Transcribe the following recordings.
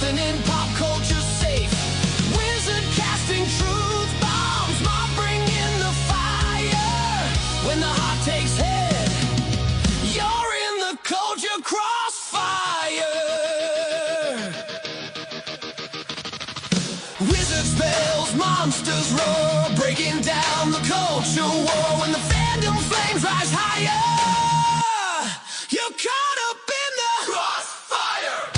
Nothing in pop culture safe. Wizard casting truth bombs. Mob bringing the fire. When the heart takes head, you're in the culture crossfire. Wizard spells, monsters roar, breaking down the culture war. When the fandom flames rise higher, you're caught up in the crossfire.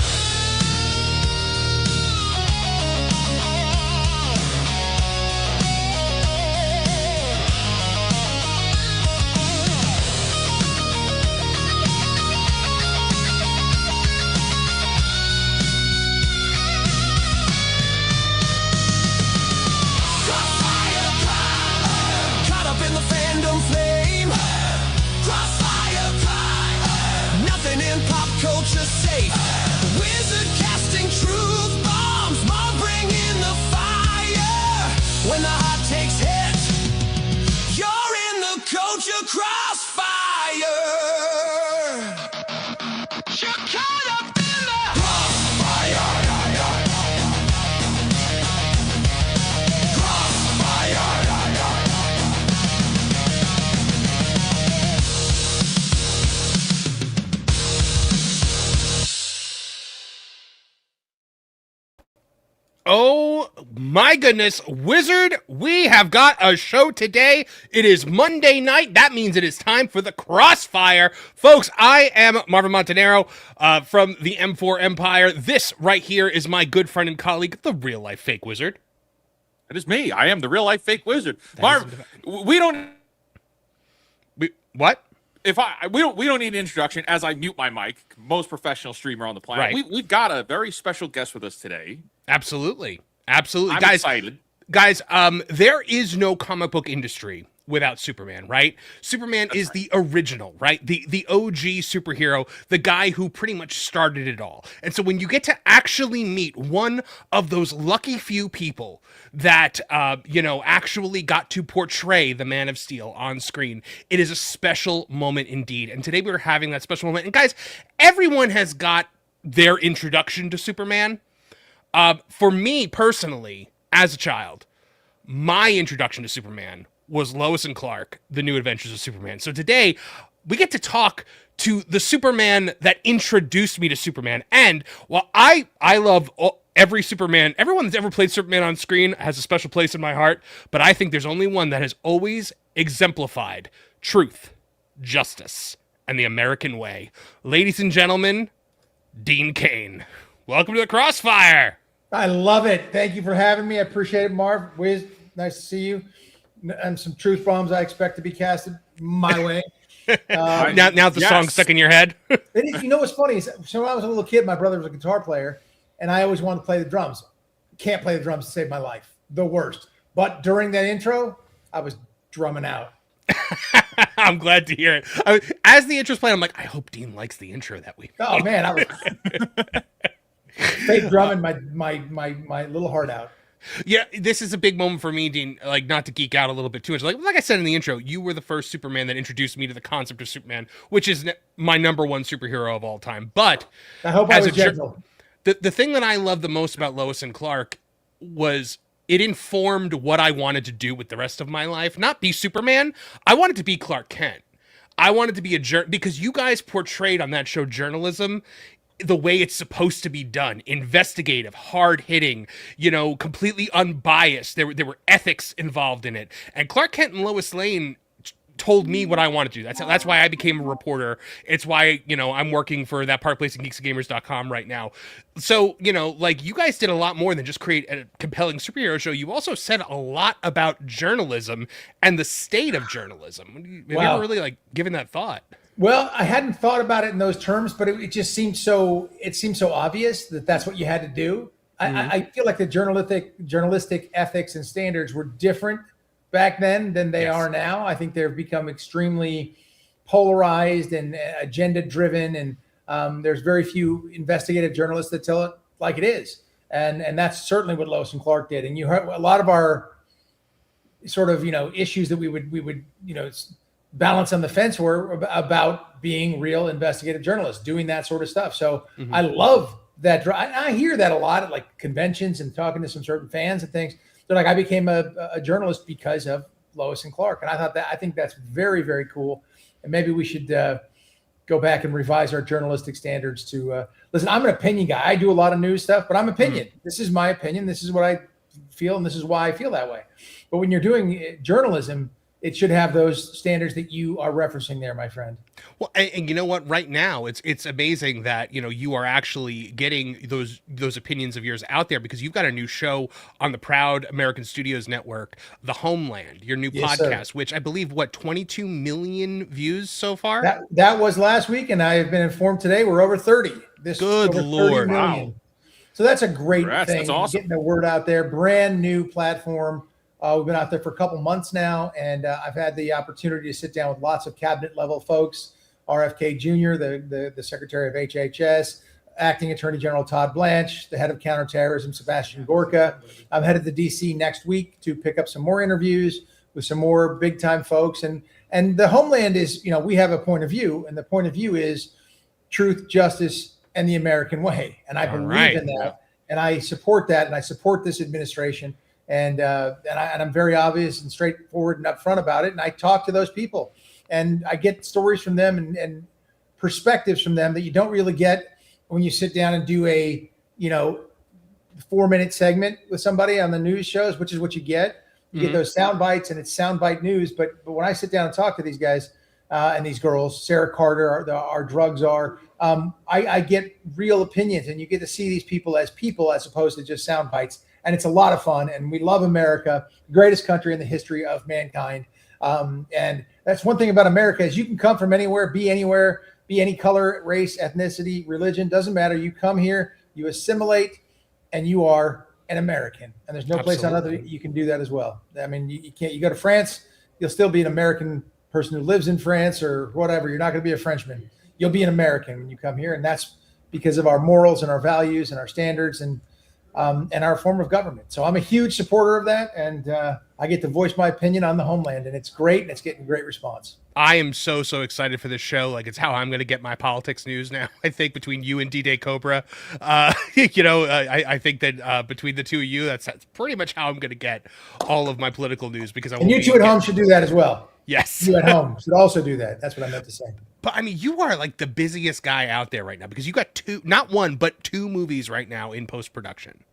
Crossfire climb, caught up in the fandom flame. Crossfire climb, nothing in pop culture safe. Wizard casting truth bombs, mob bringing the fire. When the heart takes hit, you're in the culture crossfire. You're caught up in the crossfire. Oh my goodness, Wizard, we have got a show today. It is Monday night. That means it is time for the Crossfire. Folks, I am Marvin Montanaro from the M4 Empire. This right here is my good friend and colleague, the real life fake wizard. It is me. I am the real life fake wizard. Marv, we don't What? we don't need an introduction as I mute my mic. Most professional streamer on the planet. Right. We've got a very special guest with us today. Absolutely. I'm excited. Guys, there is no comic book industry without Superman, right? Superman is the original, right? The OG superhero, the guy who pretty much started it all. And so when you get to actually meet one of those lucky few people that, actually got to portray the Man of Steel on screen, it is a special moment indeed. And today we're having that special moment. And guys, everyone has got their introduction to Superman. For me personally, as a child, my introduction to Superman was Lois and Clark, The New Adventures of Superman. So today, we get to talk to the Superman that introduced me to Superman. And while I love every Superman, everyone that's ever played Superman on screen has a special place in my heart, but I think there's only one that has always exemplified truth, justice, and the American way. Ladies and gentlemen, Dean Cain. Welcome to the Crossfire. I love it. Thank you for having me. I appreciate it, Marv. Wiz, nice to see you. And some truth bombs I expect to be casted my way. Now the song's stuck in your head. You know what's funny is, so when I was a little kid, my brother was a guitar player, and I always wanted to play the drums. Can't play the drums to save my life. The worst. But during that intro, I was drumming out. I'm glad to hear it. As the intro's playing, I'm like, I hope Dean likes the intro that we. Oh man, I was fake drumming my little heart out. Yeah, this is a big moment for me, Dean. Like, not to geek out a little bit too much. Like I said in the intro, you were the first Superman that introduced me to the concept of Superman, which is my number one superhero of all time. But I hope I was gentle. The thing that I love the most about Lois and Clark was it informed what I wanted to do with the rest of my life. Not be Superman. I wanted to be Clark Kent. I wanted to be because you guys portrayed on that show journalism the way it's supposed to be done. Investigative, hard-hitting, completely unbiased. There were ethics involved in it. And Clark Kent and Lois Lane told me what I wanted to do. That's why I became a reporter. It's why, I'm working for that Park Place and geeksandgamers.com right now. So, you guys did a lot more than just create a compelling superhero show. You also said a lot about journalism and the state of journalism. Have you ever really given that thought? Well, I hadn't thought about it in those terms, but it just seemed so obvious that that's what you had to do. Mm-hmm. I feel like the journalistic ethics and standards were different back then than they are now. I think they've become extremely polarized and agenda driven, and there's very few investigative journalists that tell it like it is. And that's certainly what Lois and Clark did. And you heard a lot of our sort of, issues that we would balance on the fence were about being real investigative journalists, doing that sort of stuff. So I love that I hear that a lot at like conventions and talking to some certain fans and things. They're like, I became a journalist because of Lois and Clark. And I think that's very, very cool. And maybe we should go back and revise our journalistic standards to listen. I'm an opinion guy. I do a lot of news stuff, but I'm opinion. This is my opinion. This is what I feel. And this is why I feel that way. But when you're doing journalism, it should have those standards that you are referencing there, my friend. Well, and you know what? Right now, it's amazing that you are actually getting those opinions of yours out there, because you've got a new show on the Proud American Studios Network, The Homeland, your new podcast, which I believe 22 million views so far. That was last week, and I have been informed today we're over 30. Good Lord! Wow. So that's a great thing. That's awesome. Getting the word out there. Brand new platform. We've been out there for a couple months now, and I've had the opportunity to sit down with lots of cabinet level folks. RFK Jr., the Secretary of HHS, Acting Attorney General Todd Blanche, the head of counterterrorism, Sebastian Gorka. I'm headed to DC next week to pick up some more interviews with some more big time folks. And the Homeland is, we have a point of view, and the point of view is truth, justice, and the American way. And I believe in that, and I support that, and I support this administration. And I'm very obvious and straightforward and upfront about it. And I talk to those people, and I get stories from them and perspectives from them that you don't really get when you sit down and do a 4-minute segment with somebody on the news shows, which is what you get. You get those sound bites, and it's sound bite news. But when I sit down and talk to these guys and these girls, Sarah Carter, our drugs are, I get real opinions, and you get to see these people as opposed to just sound bites. And it's a lot of fun, and we love America, the greatest country in the history of mankind. And that's one thing about America is you can come from anywhere, be any color, race, ethnicity, religion, doesn't matter. You come here, you assimilate, and you are an American. And there's no place on earth you can do that as well. I mean, you can't. You go to France, you'll still be an American person who lives in France or whatever. You're not going to be a Frenchman. You'll be an American when you come here, and that's because of our morals and our values and our standards and our form of government. So I'm a huge supporter of that, and I get to voice my opinion on the Homeland, and it's great, and it's getting great response. I am so excited for this show. Like, it's how I'm going to get my politics news now. I think between you and D-Day Cobra, I think that between the two of you, that's pretty much how I'm going to get all of my political news, because and you two at home should do that as well. Yes. You at home should also do that. That's what I meant to say. But I mean, you are like the busiest guy out there right now, because you got not one, but two movies right now in post-production.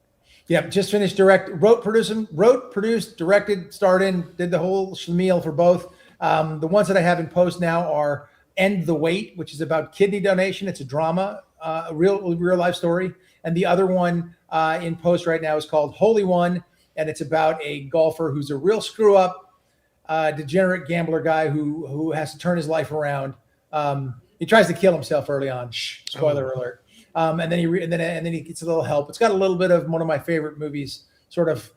Yeah, just finished wrote, produced, directed, starred in, did the whole schlemiel for both. The ones that I have in post now are End the Wait, which is about kidney donation. It's a drama, a real life story. And the other one in post right now is called Holy One, and it's about a golfer who's a real screw up, degenerate gambler guy who has to turn his life around. He tries to kill himself early on. Spoiler alert. And then he gets a little help. It's got a little bit of one of my favorite movies, sort of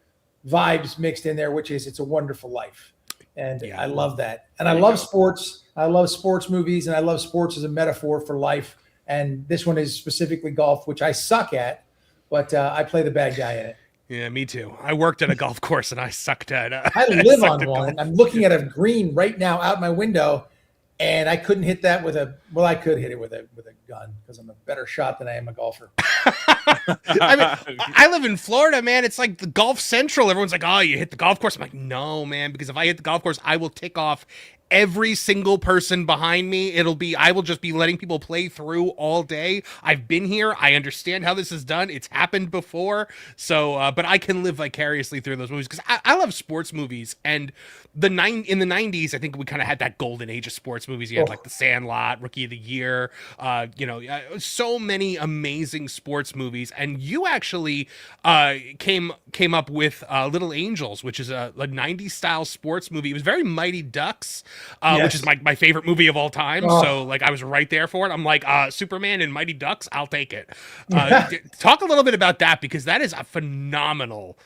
vibes mixed in there, which is It's a Wonderful Life. And I love that. And I love sports. I love sports movies, and I love sports as a metaphor for life. And this one is specifically golf, which I suck at, but I play the bad guy in it. Yeah, me too. I worked at a golf course, and I sucked at I live on one. I'm looking at a green right now out my window, and I couldn't hit that I could hit it with a gun because I'm a better shot than I am a golfer. I mean, I live in Florida, man. It's like the Golf Central. Everyone's like, oh, you hit the golf course. I'm like, no, man, because if I hit the golf course, I will tick off every single person behind me. I will just be letting people play through all day. I've been here. I understand how this is done. It's happened before. So, but I can live vicariously through those movies, because I love sports movies. And in the 90s, I think we kind of had that golden age of sports movies. You had like The Sandlot, Rookie of the Year, so many amazing sports movies. And you actually came up with Little Angels, which is a 90s style sports movie. It was very Mighty Ducks. Which is my favorite movie of all time. So like I was right there for it. I'm like, Superman and Mighty Ducks, I'll take it. Talk a little bit about that, because that is a phenomenal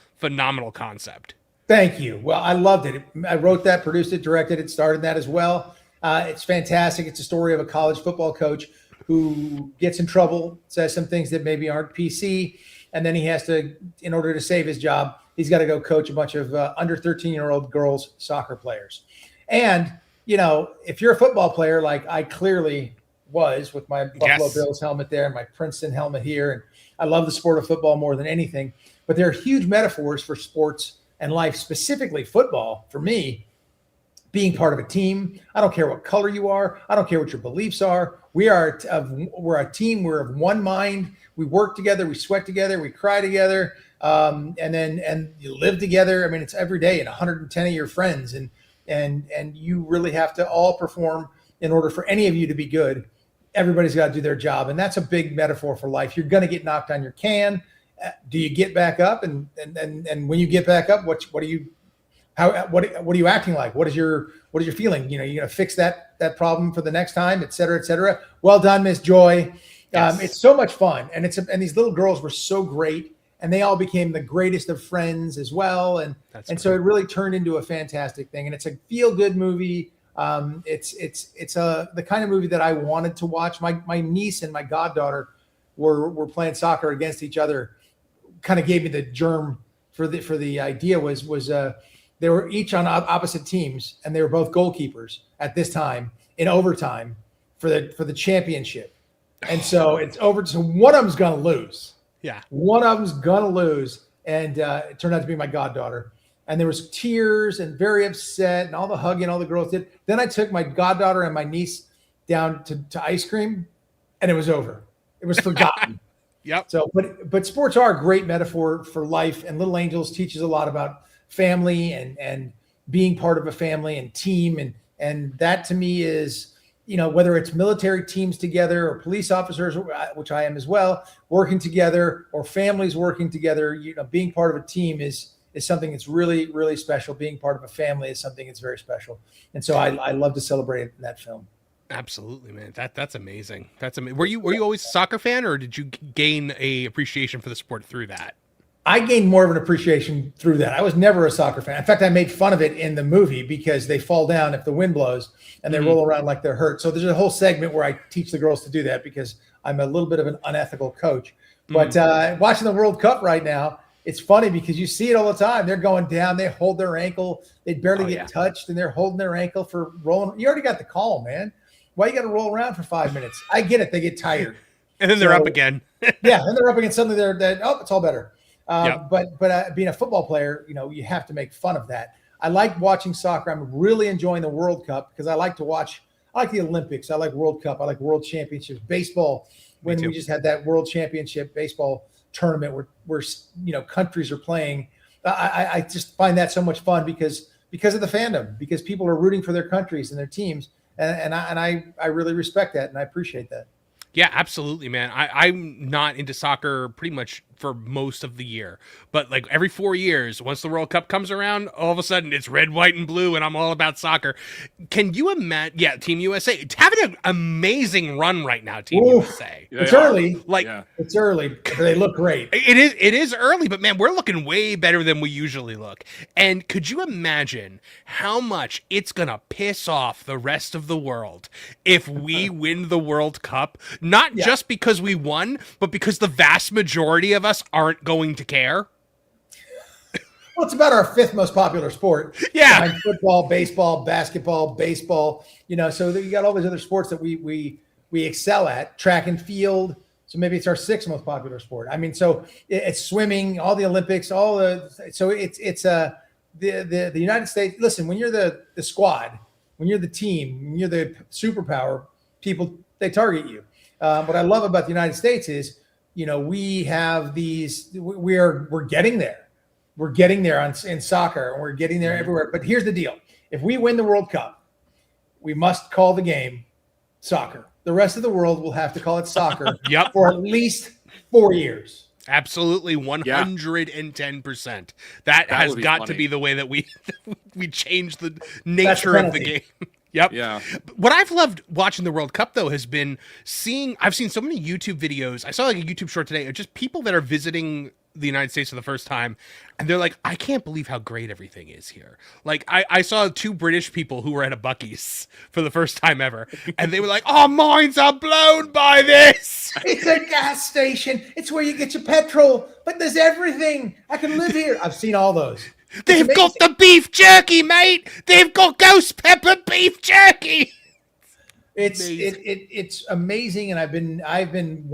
concept. Thank you. Well, I loved it. I wrote that, produced it, directed it, starred that as well. It's fantastic. It's a story of a college football coach who gets in trouble, says some things that maybe aren't PC, and then he has to, in order to save his job, he's got to go coach a bunch of under 13-year-old girls soccer players. And, if you're a football player, like I clearly was with my Buffalo Bills helmet there and my Princeton helmet here, and I love the sport of football more than anything. But there are huge metaphors for sports and life, specifically football. For me, being part of a team. I don't care what color you are. I don't care what your beliefs are. We're a team. We're of one mind. We work together. We sweat together. We cry together. And you live together. I mean, it's every day, and 110 of your friends, and you really have to all perform in order for any of you to be good. Everybody's got to do their job, and that's a big metaphor for life. You're going to get knocked on your can. Do you get back up? And when you get back up, what are you acting like? What is your feeling? You're going to fix that problem for the next time, et cetera, et cetera. Well done, Miss Joy. Yes. It's so much fun, and these little girls were so great, and they all became the greatest of friends as well. And so it really turned into a fantastic thing, and it's a feel good movie. It's the kind of movie that I wanted to watch. My niece and my goddaughter were playing soccer against each other. Kind of gave me the germ for the idea was they were each on opposite teams, and they were both goalkeepers at this time in overtime for the championship. And so it's over. So one of them's going to lose. Yeah. One of them's going to lose. And it turned out to be my goddaughter. And there was tears and very upset and all the hugging all the girls did. Then I took my goddaughter and my niece down to ice cream, and it was over. It was forgotten. Yep. So, but sports are a great metaphor for life, and Little Angels teaches a lot about family and being part of a family and team. And that to me is, whether it's military teams together or police officers, which I am as well, working together, or families working together, being part of a team is something that's really, really special. Being part of a family is something that's very special. And so I love to celebrate it in that film. Absolutely, man. That's amazing. That's amazing. Were you always a soccer fan, or did you gain a appreciation for the sport through that? I gained more of an appreciation through that. I was never a soccer fan. In fact, I made fun of it in the movie because they fall down if the wind blows and they roll around like they're hurt. So there's a whole segment where I teach the girls to do that because I'm a little bit of an unethical coach. But watching the World Cup right now, it's funny because you see it all the time. They're going down. They hold their ankle. They barely get touched, and they're holding their ankle for rolling. You already got the call, man. Why you got to roll around for 5 minutes? I get it. They get tired. And then they're up again. Yeah, and they're up again. Suddenly it's all better. But being a football player, you have to make fun of that. I like watching soccer. I'm really enjoying the World Cup because I like the Olympics. I like World Cup. I like World Championships. Baseball, when we just had that World Championship baseball tournament where countries are playing. I just find that so much fun because of the fandom, because people are rooting for their countries and their teams. And I really respect that, and I appreciate that. Yeah, absolutely, man. I'm not into soccer pretty much for most of the year, but like every 4 years, once the World Cup comes around, all of a sudden it's red, white, and blue, and I'm all about soccer. Can you imagine? Yeah, Team USA, it's having an amazing run right now. Team USA, it's early, it's early, but they look great. It is early, but man, we're looking way better than we usually look. And could you imagine how much it's gonna piss off the rest of the world if we win the World Cup? Not just because we won, but because the vast majority of us aren't going to care. Well, it's about our fifth most popular sport. Yeah. Behind football, baseball, basketball, baseball, so you got all these other sports that we excel at, track and field. So maybe it's our sixth most popular sport. I mean, so it's swimming, all the Olympics, so it's the United States. Listen, when you're the squad, when you're the team, when you're the superpower, people, they target you. What I love about the United States is, we have we're getting there. We're getting there in soccer, and we're getting there everywhere. But here's the deal. If we win the World Cup, we must call the game soccer. The rest of the world will have to call it soccer for at least 4 years. Absolutely, 110%. That has got to be the way that we change the nature of the game. Yep. Yeah. What I've loved watching the World Cup, though, has been I've seen so many YouTube videos. I saw like a YouTube short today of just people that are visiting the United States for the first time, and they're like, I can't believe how great everything is here. Like, I saw 2 British people who were at a Buc-ee's for the first time ever, and they were like, our minds are blown by this. It's a gas station. It's where you get your petrol, but there's everything. I can live here. I've seen all those. They've got the beef jerky, mate. They've got ghost pepper beef jerky. It's amazing, and I've been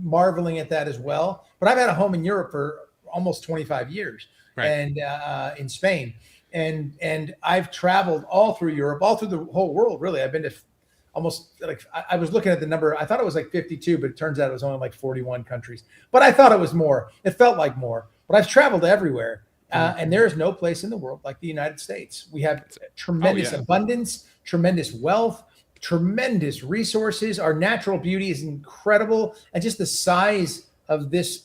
marveling at that as well. but I've had a home in Europe for almost 25 years, Right. and in Spain, and I've traveled all through Europe, all through the whole world. Really, I've been to almost, like, I was looking at the number. I thought it was like 52, but it turns out it was only like 41 countries. But I thought it was more. It felt like more. But I've traveled everywhere, and there is no place in the world like the United States. We have tremendous abundance, tremendous wealth, tremendous resources. Our natural beauty is incredible, and just the size of this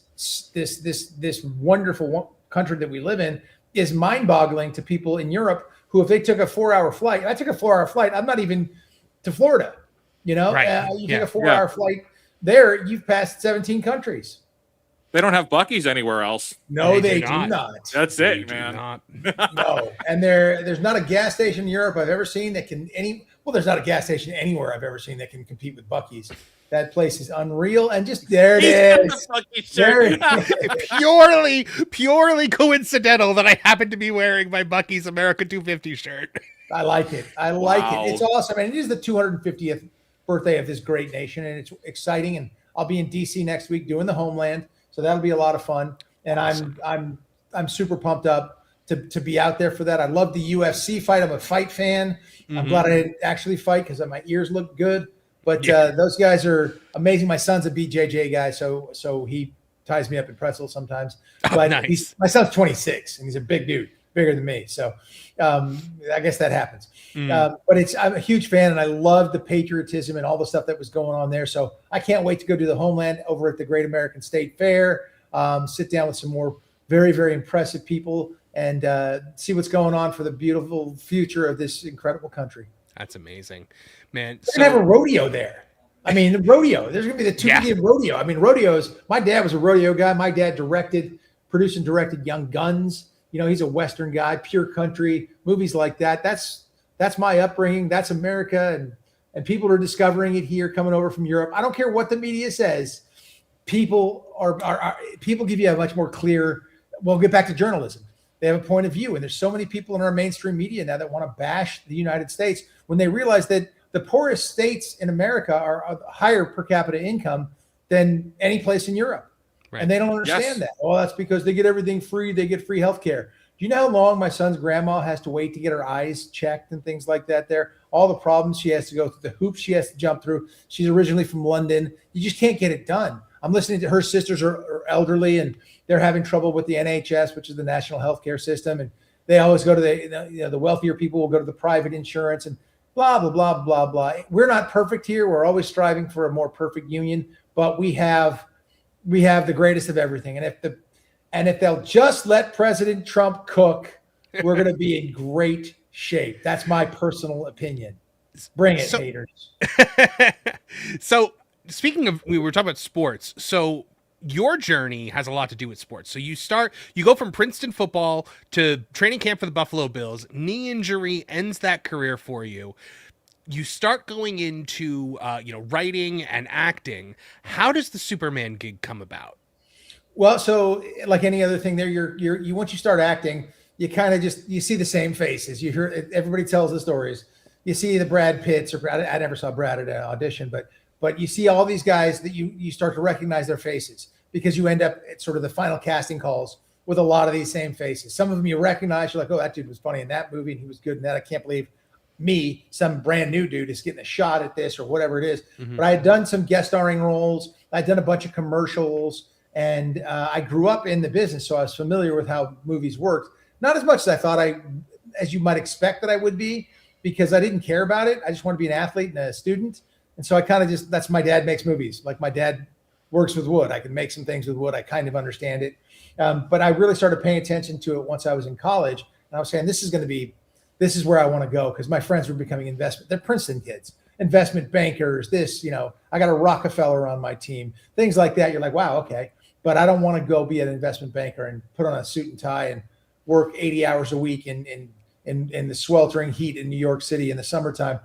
wonderful country that we live in is mind-boggling to people in Europe who, if they took a 4-hour flight, I took a 4-hour flight. I'm not even to Florida, you know. Right. You take a 4-hour flight there, you've passed 17 countries. They don't have Buc-ee's anywhere else. No, they do not. That's it, man. No, and there's not a gas station in Europe I've ever seen that can there's not a gas station anywhere I've ever seen that can compete with Buc-ee's. That place is unreal, and just there it is. There it is. purely coincidental that I happen to be wearing my Buc-ee's America 250 shirt. I like it. Wow. It's awesome, and it is the 250th birthday of this great nation, and it's exciting. And I'll be in DC next week doing the Homeland, so that'll be a lot of fun. And Awesome. I'm super pumped up to be out there for that. I love the UFC fight. I'm a fight fan. I'm glad I didn't actually fight because my ears look good. But those guys are amazing. My son's a BJJ guy, so he ties me up in pretzels sometimes. But nice. My son's 26, and he's a big dude, bigger than me. So I guess that happens. But I'm a huge fan, and I love the patriotism and all the stuff that was going on there. So I can't wait to go do the Homeland over at the Great American State Fair, sit down with some more very, very impressive people, and see what's going on for the beautiful future of this incredible country. That's amazing, man. We're gonna have a rodeo there. I mean, the rodeo. There's gonna be the 250th rodeo. I mean, rodeos. My dad was a rodeo guy. My dad produced and directed Young Guns. You know, he's a Western guy, pure country, movies like that. That's my upbringing. That's America, and people are discovering it here, coming over from Europe. I don't care what the media says. People people give you a much more clear. We'll get back to journalism. They have a point of view, and there's so many people in our mainstream media now that want to bash the United States when they realize that the poorest states in America are higher per capita income than any place in Europe. Right. And they don't understand that. Well, that's because they get everything free. They get free healthcare. Do you know how long my son's grandma has to wait to get her eyes checked and things like that there? All the problems she has to go through, the hoops she has to jump through. She's originally from London. You just can't get it done. I'm listening to her sisters are elderly, and they're having trouble with the NHS, which is the national healthcare system. And they always go to the wealthier people will go to the private insurance and blah, blah, blah, blah, blah. We're not perfect here. We're always striving for a more perfect union, but we have the greatest of everything. And if they'll just let President Trump cook, we're going to be in great shape. That's my personal opinion. Bring it, haters. So speaking of, we were talking about sports. So your journey has a lot to do with sports. So you go from Princeton football to training camp for the Buffalo Bills. Knee injury ends that career for you. You start going into writing and acting. How does the Superman gig come about? Well, so like any other thing there, you once you start acting, you kind of you see the same faces. You hear everybody tells the stories. You see the Brad Pitts, or I never saw Brad at an audition, but you see all these guys that you start to recognize their faces because you end up at sort of the final casting calls with a lot of these same faces. Some of them you recognize. You're like, oh, that dude was funny in that movie, and he was good in that. I can't believe me, some brand new dude, is getting a shot at this or whatever it is. Mm-hmm. But I had done some guest starring roles. I'd done a bunch of commercials, and I grew up in the business, so I was familiar with how movies worked. Not as much as I thought as you might expect that I would be, because I didn't care about it. I just wanted to be an athlete and a student. And so I kind of that's my dad makes movies. Like my dad works with wood. I can make some things with wood. I kind of understand it. But I really started paying attention to it once I was in college. And I was saying, this is where I want to go, because my friends were becoming they're Princeton kids, investment bankers, I got a Rockefeller on my team, things like that. You're like, wow, okay. But I don't want to go be an investment banker and put on a suit and tie and work 80 hours a week in the sweltering heat in New York City in the summertime.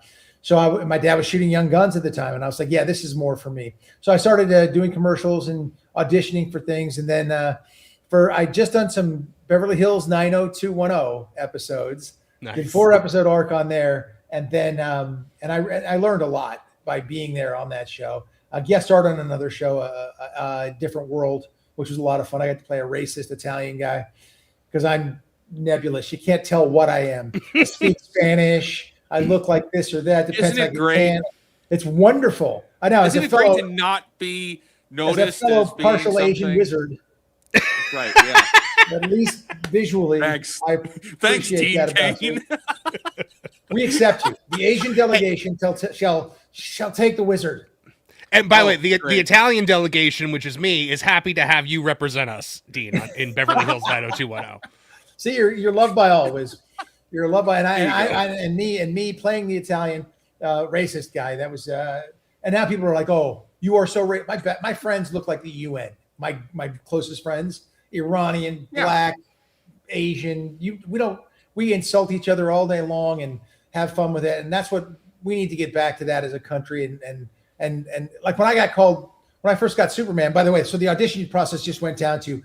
So my dad was shooting Young Guns at the time, and I was like, yeah, this is more for me. So I started doing commercials and auditioning for things. And then I just done some Beverly Hills 90210 episodes. Nice. Did 4-episode arc on there. And then I learned a lot by being there on that show. Guest starred on another show, a Different World which was a lot of fun. I got to play a racist Italian guy because I'm nebulous. You can't tell what I am. I speak Spanish. I look like this or that. Depends. Isn't it great? It's wonderful. I know. Isn't it great to not be noticed as a fellow as being partial Asian something? wizard? Right. Yeah. At least visually, Thanks. I Thanks, appreciate Dean that about Cain. you. We accept you. The Asian delegation shall take the wizard. And by the way, the great. Italian delegation, which is me, is happy to have you represent us, Dean, in Beverly Hills 90210. See, you're loved by all, Wiz. You're loved by, and me playing the Italian racist guy. That was, and now people are like, "Oh, you are so my friends look like the UN. My closest friends, Iranian, Black, Asian. We insult each other all day long and have fun with it, and that's what we need to get back to that as a country. And like when I first got Superman, by the way, so the audition process just went down to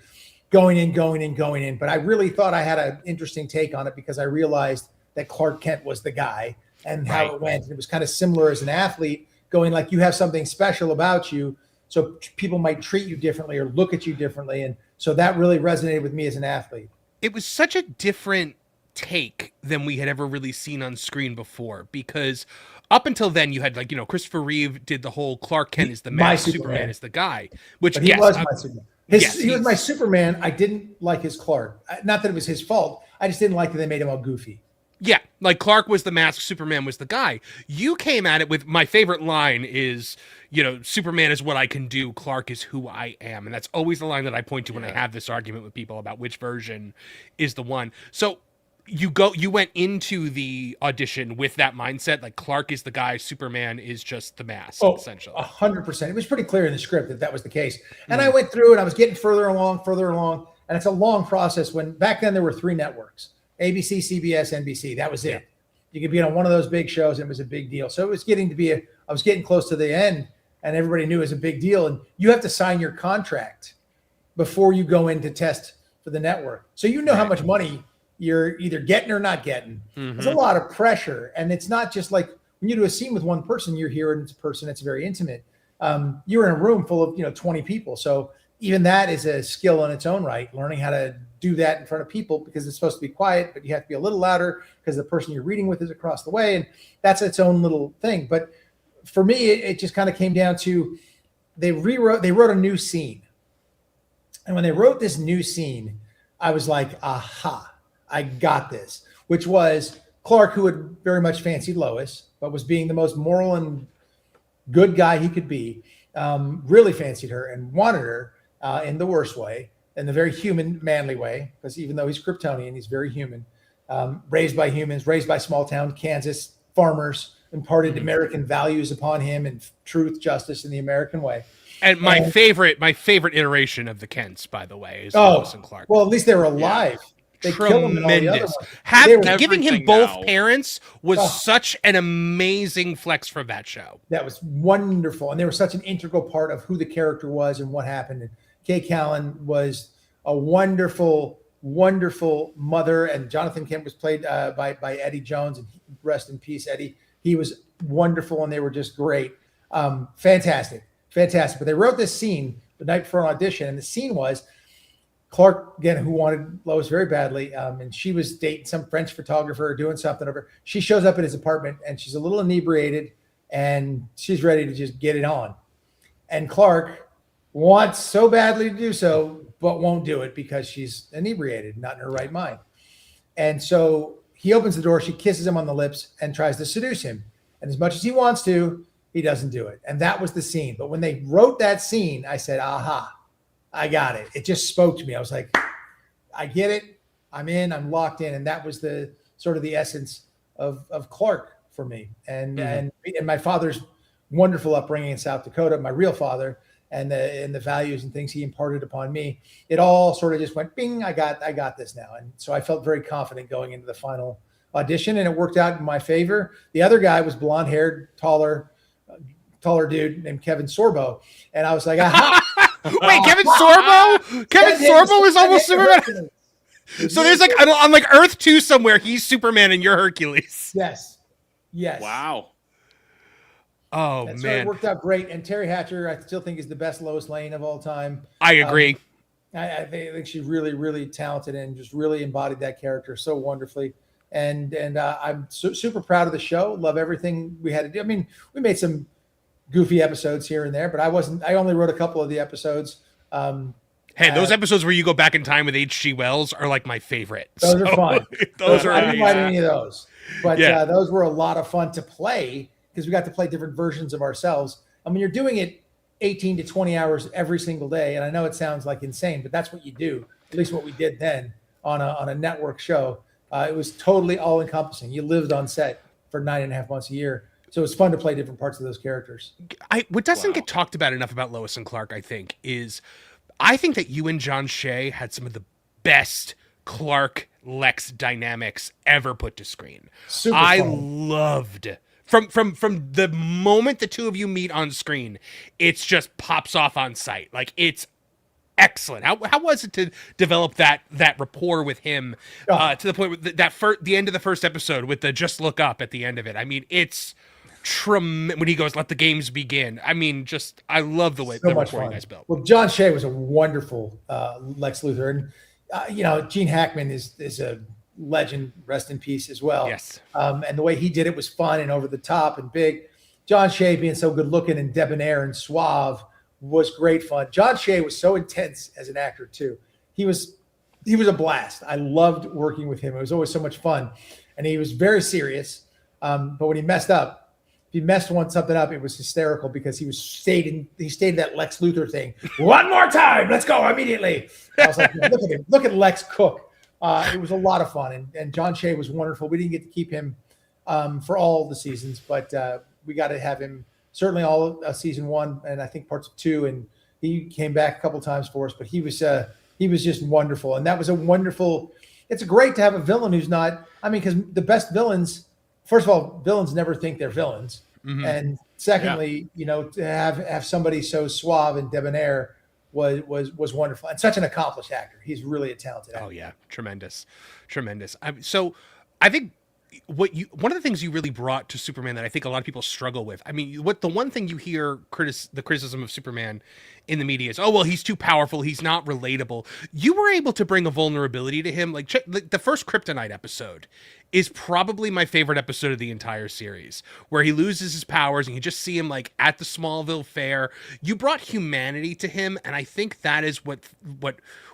going in. But I really thought I had an interesting take on it because I realized that Clark Kent was the guy and how it went. And it was kind of similar as an athlete going like, you have something special about you. So people might treat you differently or look at you differently. And so that really resonated with me as an athlete. It was such a different take than we had ever really seen on screen before, because up until then you had Christopher Reeve did the whole Clark Kent is the man, Superman is the guy, which but he was my Superman. He was my Superman. I didn't like his Clark. Not that it was his fault. I just didn't like that they made him all goofy. Yeah, like Clark was the mask, Superman was the guy. You came at it with my favorite line is, Superman is what I can do, Clark is who I am. And that's always the line that I point to when I have this argument with people about which version is the one. So you went into the audition with that mindset, like Clark is the guy, Superman is just the mask, essentially. 100%. It was pretty clear in the script that was the case. And I went through and I was getting further along. And it's a long process when back then there were 3 networks, ABC, CBS, NBC. That was it. Yeah. You could be on one of those big shows and it was a big deal. So it was getting to be I was getting close to the end and everybody knew it was a big deal. And you have to sign your contract before you go in to test for the network. So how much money you're either getting or not getting. Mm-hmm. It's a lot of pressure. And it's not just like when you do a scene with one person, you're here and it's a person that's very intimate. You're in a room full of 20 people. So even that is a skill in its own right, learning how to do that in front of people because it's supposed to be quiet, but you have to be a little louder because the person you're reading with is across the way. And that's its own little thing. But for me, it just kind of came down to they wrote a new scene. And when they wrote this new scene, I was like, aha, I got this, which was Clark, who had very much fancied Lois, but was being the most moral and good guy he could be, really fancied her and wanted her in the worst way, in the very human, manly way, because even though he's Kryptonian, he's very human, raised by humans, raised by small town Kansas farmers, imparted American values upon him and truth, justice in the American way. And my favorite iteration of the Kents, by the way, is Lois and Clark. Well, at least they were alive. Yeah. They killed him in all the other ones. Giving him both parents was such an amazing flex from that show. That was wonderful. And they were such an integral part of who the character was and what happened. And Kay Callan was a wonderful, wonderful mother. And Jonathan Kent was played by Eddie Jones. And rest in peace, Eddie. He was wonderful and they were just great. Fantastic. But they wrote this scene the night before an audition. And the scene was Clark, again, who wanted Lois very badly, and she was dating some French photographer or doing something over. She shows up at his apartment, and she's a little inebriated, and she's ready to just get it on. And Clark wants so badly to do so, but won't do it because she's inebriated, not in her right mind. And so he opens the door, she kisses him on the lips, and tries to seduce him. And as much as he wants to, he doesn't do it. And that was the scene. But when they wrote that scene, I said, aha. I got it. It just spoke to me. I was like, I get it. I'm in. I'm locked in. And that was the sort of the essence of Clark for me. And my father's wonderful upbringing in South Dakota, my real father, and the values and things he imparted upon me. It all sort of just went bing. I got this now. And so I felt very confident going into the final audition, and it worked out in my favor. The other guy was blonde-haired, taller dude named Kevin Sorbo, and I was like, aha. Wait, Kevin Sorbo? Kevin Sorbo is almost Superman. So there's on Earth 2 somewhere, he's Superman and you're Hercules. Yes. Wow. Oh, man. So it worked out great. And Terry Hatcher, I still think is the best Lois Lane of all time. I agree. I think she's really, really talented and just really embodied that character so wonderfully. And I'm super proud of the show. Love everything we had to do. I mean, we made some goofy episodes here and there, but I only wrote a couple of the episodes. Hey, those episodes where you go back in time with H.G. Wells are like my favorite. Those are fun. Those are I didn't write amazing. any of those, but those were a lot of fun to play because we got to play different versions of ourselves. I mean, you're doing it 18 to 20 hours every single day. And I know it sounds like insane, but that's what you do. At least what we did then on a network show. It was totally all encompassing. You lived on set for 9.5 months a year. So it was fun to play different parts of those characters. What doesn't get talked about enough about Lois and Clark, I think that you and John Shea had some of the best Clark Lex dynamics ever put to screen. Super I fun. loved from the moment the two of you meet on screen, it's just pops off on sight. Like it's excellent. How was it to develop that rapport with him to the point with the end of the first episode with the just look up at the end of it? I mean, it's when he goes, "Let the games begin." I mean, just I love the way the rapport you guys built. Well, John Shea was a wonderful Lex Luthor, and Gene Hackman is a legend, rest in peace as well. Yes. And the way he did it was fun and over the top and big. John Shea being so good looking and debonair and suave was great fun. John Shea was so intense as an actor too. He was a blast. I loved working with him. It was always so much fun, and he was very serious. But when he messed up, if he messed something up, it was hysterical because he stated that Lex Luthor thing. One more time, let's go immediately. I was like, look at him, look at Lex cook. It was a lot of fun, and John Shea was wonderful. We didn't get to keep him for all the seasons, but we got to have him certainly all season 1 and I think parts of 2. And he came back a couple times for us, but he was just wonderful. And that was a wonderful. It's great to have a villain who's not. I mean, because the best villains. First of all, villains never think they're villains, and secondly, to have somebody so suave and debonair was wonderful, and such an accomplished actor. He's really a talented actor. Oh yeah, tremendous. So I think one of the things you really brought to Superman that I think a lot of people struggle with. I mean, the one thing you hear the criticism of Superman in the media is, oh well, he's too powerful, he's not relatable. You were able to bring a vulnerability to him. Like the first Kryptonite episode is probably my favorite episode of the entire series, where he loses his powers and you just see him like at the Smallville fair. You brought humanity to him, and I think that is what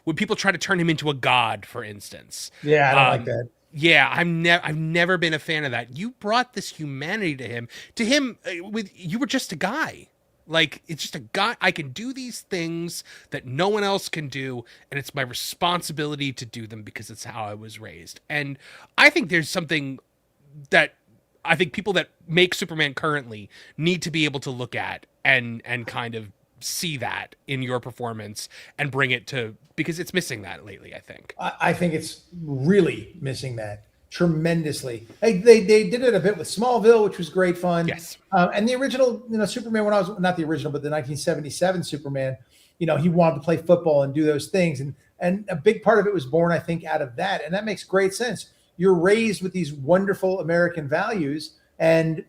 when people try to turn him into a god, for instance. Yeah, I don't like that. Yeah, I've never been a fan of that. You brought this humanity to him. You were just a guy. Like, it's just a guy. I can do these things that no one else can do, and it's my responsibility to do them because it's how I was raised. And I think there's something that I think people that make Superman currently need to be able to look at and kind of see that in your performance and bring it to, because it's missing that lately, I think. I think it's really missing that tremendously. They did it a bit with Smallville, which was great fun. Yes. And the original, Superman, when I was not the original, but the 1977 Superman, he wanted to play football and do those things. And a big part of it was born, I think, out of that. And that makes great sense. You're raised with these wonderful American values, and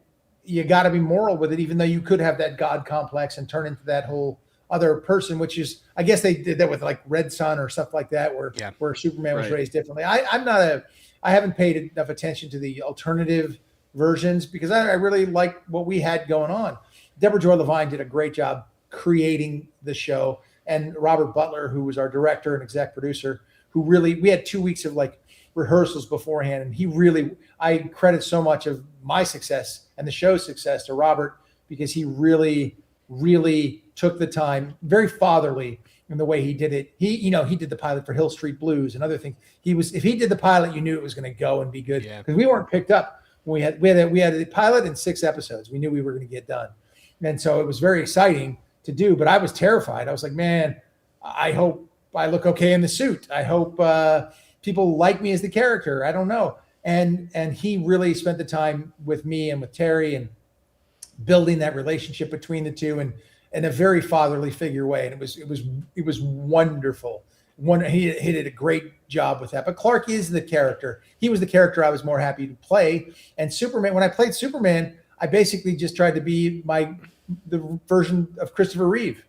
you got to be moral with it, even though you could have that God complex and turn into that whole other person, which is, I guess they did that with like Red Son or stuff like that, where Superman was raised differently. I haven't paid enough attention to the alternative versions because I really like what we had going on. Deborah Joy Levine did a great job creating the show, and Robert Butler, who was our director and exec producer, we had 2 weeks of like rehearsals beforehand, and I credit so much of my success and the show's success to Robert, because he really, really took the time, very fatherly in the way he did it. He did the pilot for Hill Street Blues and other things. If he did the pilot, you knew it was going to go and be good, because we weren't picked up. We had a pilot and 6 episodes. We knew we were going to get done. And so it was very exciting to do, but I was terrified. I was like, man, I hope I look okay in the suit. I hope people like me as the character. I don't know. And he really spent the time with me and with Terry and building that relationship between the two, and in a very fatherly figure way. And it was wonderful. He did a great job with that. But Clark is the character. He was the character I was more happy to play. And Superman, when I played Superman, I basically just tried to be the version of Christopher Reeve.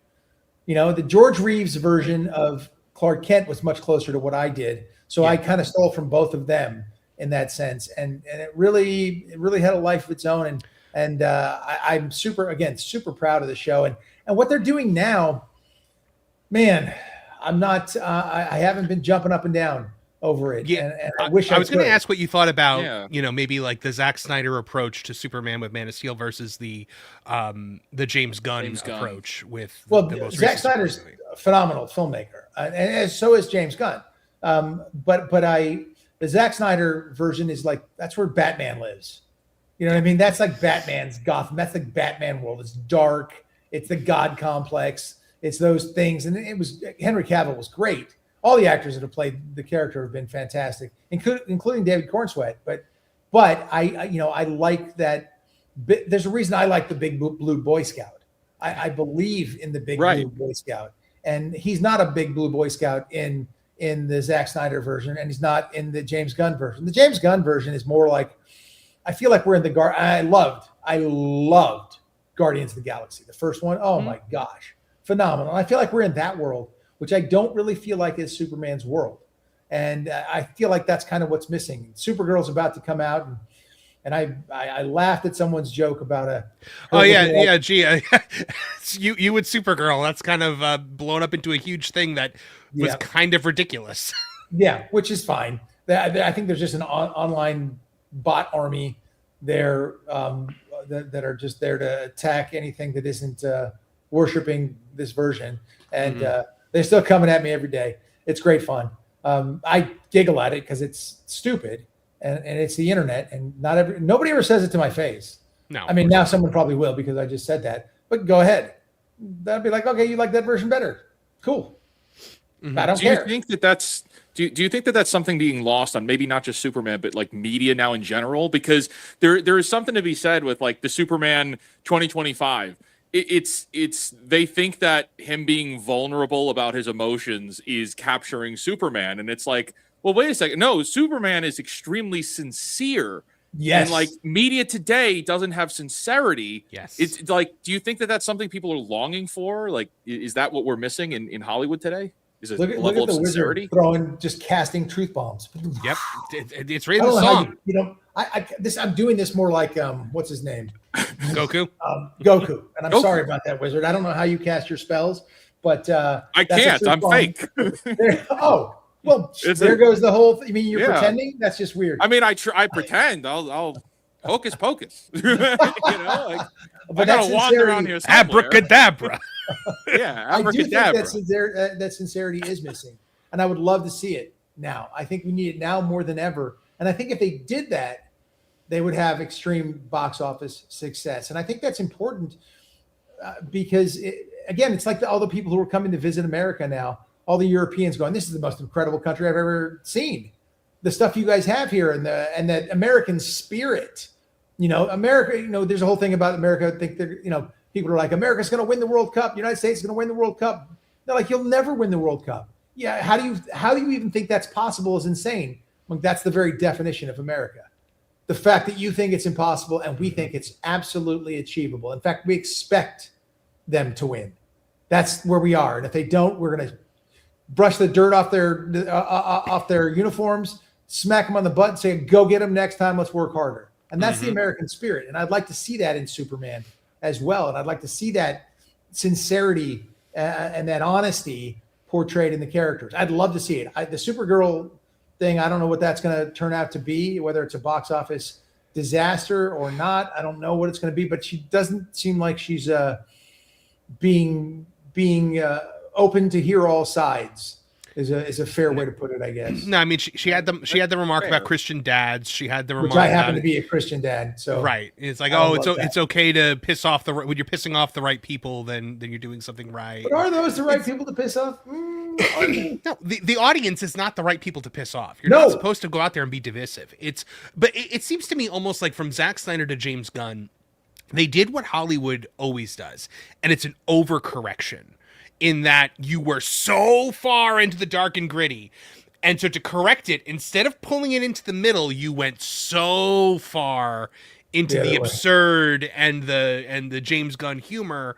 The George Reeves version of Clark Kent was much closer to what I did. So I kind of stole from both of them in that sense. And it really had a life of its own. And I'm super proud of the show and what they're doing now, man. I'm not, I haven't been jumping up and down over it. Yeah, and I wish I was going to could. ask what you thought about, maybe like the Zack Snyder approach to Superman with Man of Steel versus the James Gunn approach with the most Zack Snyder's a phenomenal filmmaker, and so is James Gunn. But the Zack Snyder version is like, that's where Batman lives. You know what I mean? That's like Batman's Gotham. That's like Batman world. It's dark. It's the God complex. It's those things. And it was, Henry Cavill was great. All the actors that have played the character have been fantastic, including David Cornsweet. But I like that. There's a reason I like the Big Blue Boy Scout. I believe in the Big Blue Boy Scout, and he's not a Big Blue Boy Scout in the Zack Snyder version, and he's not in the James Gunn version. The James Gunn version is more like, I feel like we're in the I loved Guardians of the Galaxy, the first one. Oh my gosh, phenomenal! I feel like we're in that world, which I don't really feel like is Superman's world. And I feel like that's kind of what's missing. Supergirl's about to come out, and I laughed at someone's joke about gee, you with Supergirl, that's kind of blown up into a huge thing that was kind of ridiculous. Yeah, which is fine. I think there's just an online bot army there that are just there to attack anything that isn't worshiping this version, and they're still coming at me every day. It's great fun. I giggle at it because it's stupid and it's the internet, and nobody ever says it to my face. No, I mean, now someone probably will because I just said that, but go ahead. That'd be like, okay, you like that version better. Cool. I don't care. Do you think that that's something being lost on maybe not just Superman, but like media now in general? Because there is something to be said with like the Superman 2025. It's they think that him being vulnerable about his emotions is capturing Superman, and it's like, well, wait a second. No, Superman is extremely sincere. Yes. And like media today doesn't have sincerity. Yes. It's like, do you think that that's something people are longing for? Like, is that what we're missing in Hollywood today? Is a look at the wizard casting truth bombs. Yep, it's really the song. I'm doing this more like what's his name? Goku. Goku. And I'm sorry about that, wizard. I don't know how you cast your spells, but I can't. I'm fake. There goes the whole. You mean you're pretending? That's just weird. I mean, I pretend. I'll hocus pocus. But I gotta wander around here somewhere. Abracadabra. Yeah, I do think that sincerity is missing, and I would love to see it now. I think we need it now more than ever. And I think if they did that, they would have extreme box office success. And I think that's important because, it's like all the people who are coming to visit America now, all the Europeans going, this is the most incredible country I've ever seen. The stuff you guys have here and that American spirit. America, there's a whole thing about America. I think people are like, America's going to win the World Cup. United States is going to win the World Cup. They're like, you'll never win the World Cup. Yeah. How do you even think that's possible is insane. Like, that's the very definition of America. The fact that you think it's impossible and we think it's absolutely achievable. In fact, we expect them to win. That's where we are. And if they don't, we're going to brush the dirt off their uniforms, smack them on the butt and say, go get them next time. Let's work harder. And that's the American spirit. And I'd like to see that in Superman as well. And I'd like to see that sincerity and that honesty portrayed in the characters. I'd love to see it. The Supergirl thing, I don't know what that's going to turn out to be, whether it's a box office disaster or not. I don't know what it's going to be, but she doesn't seem like she's being open to hear all sides. Is a fair way to put it, I guess. No, I mean she had the remark about Christian dads. She had the remark, which I happen to be a Christian dad. So right, it's like, it's okay to piss off when you're pissing off the right people, then you're doing something right. But are those the right people to piss off? No, the audience is not the right people to piss off. You're not supposed to go out there and be divisive. But it seems to me almost like from Zack Snyder to James Gunn, they did what Hollywood always does, and it's an overcorrection. In that you were so far into the dark and gritty. And so to correct it, instead of pulling it into the middle, you went so far into the absurd and the James Gunn humor.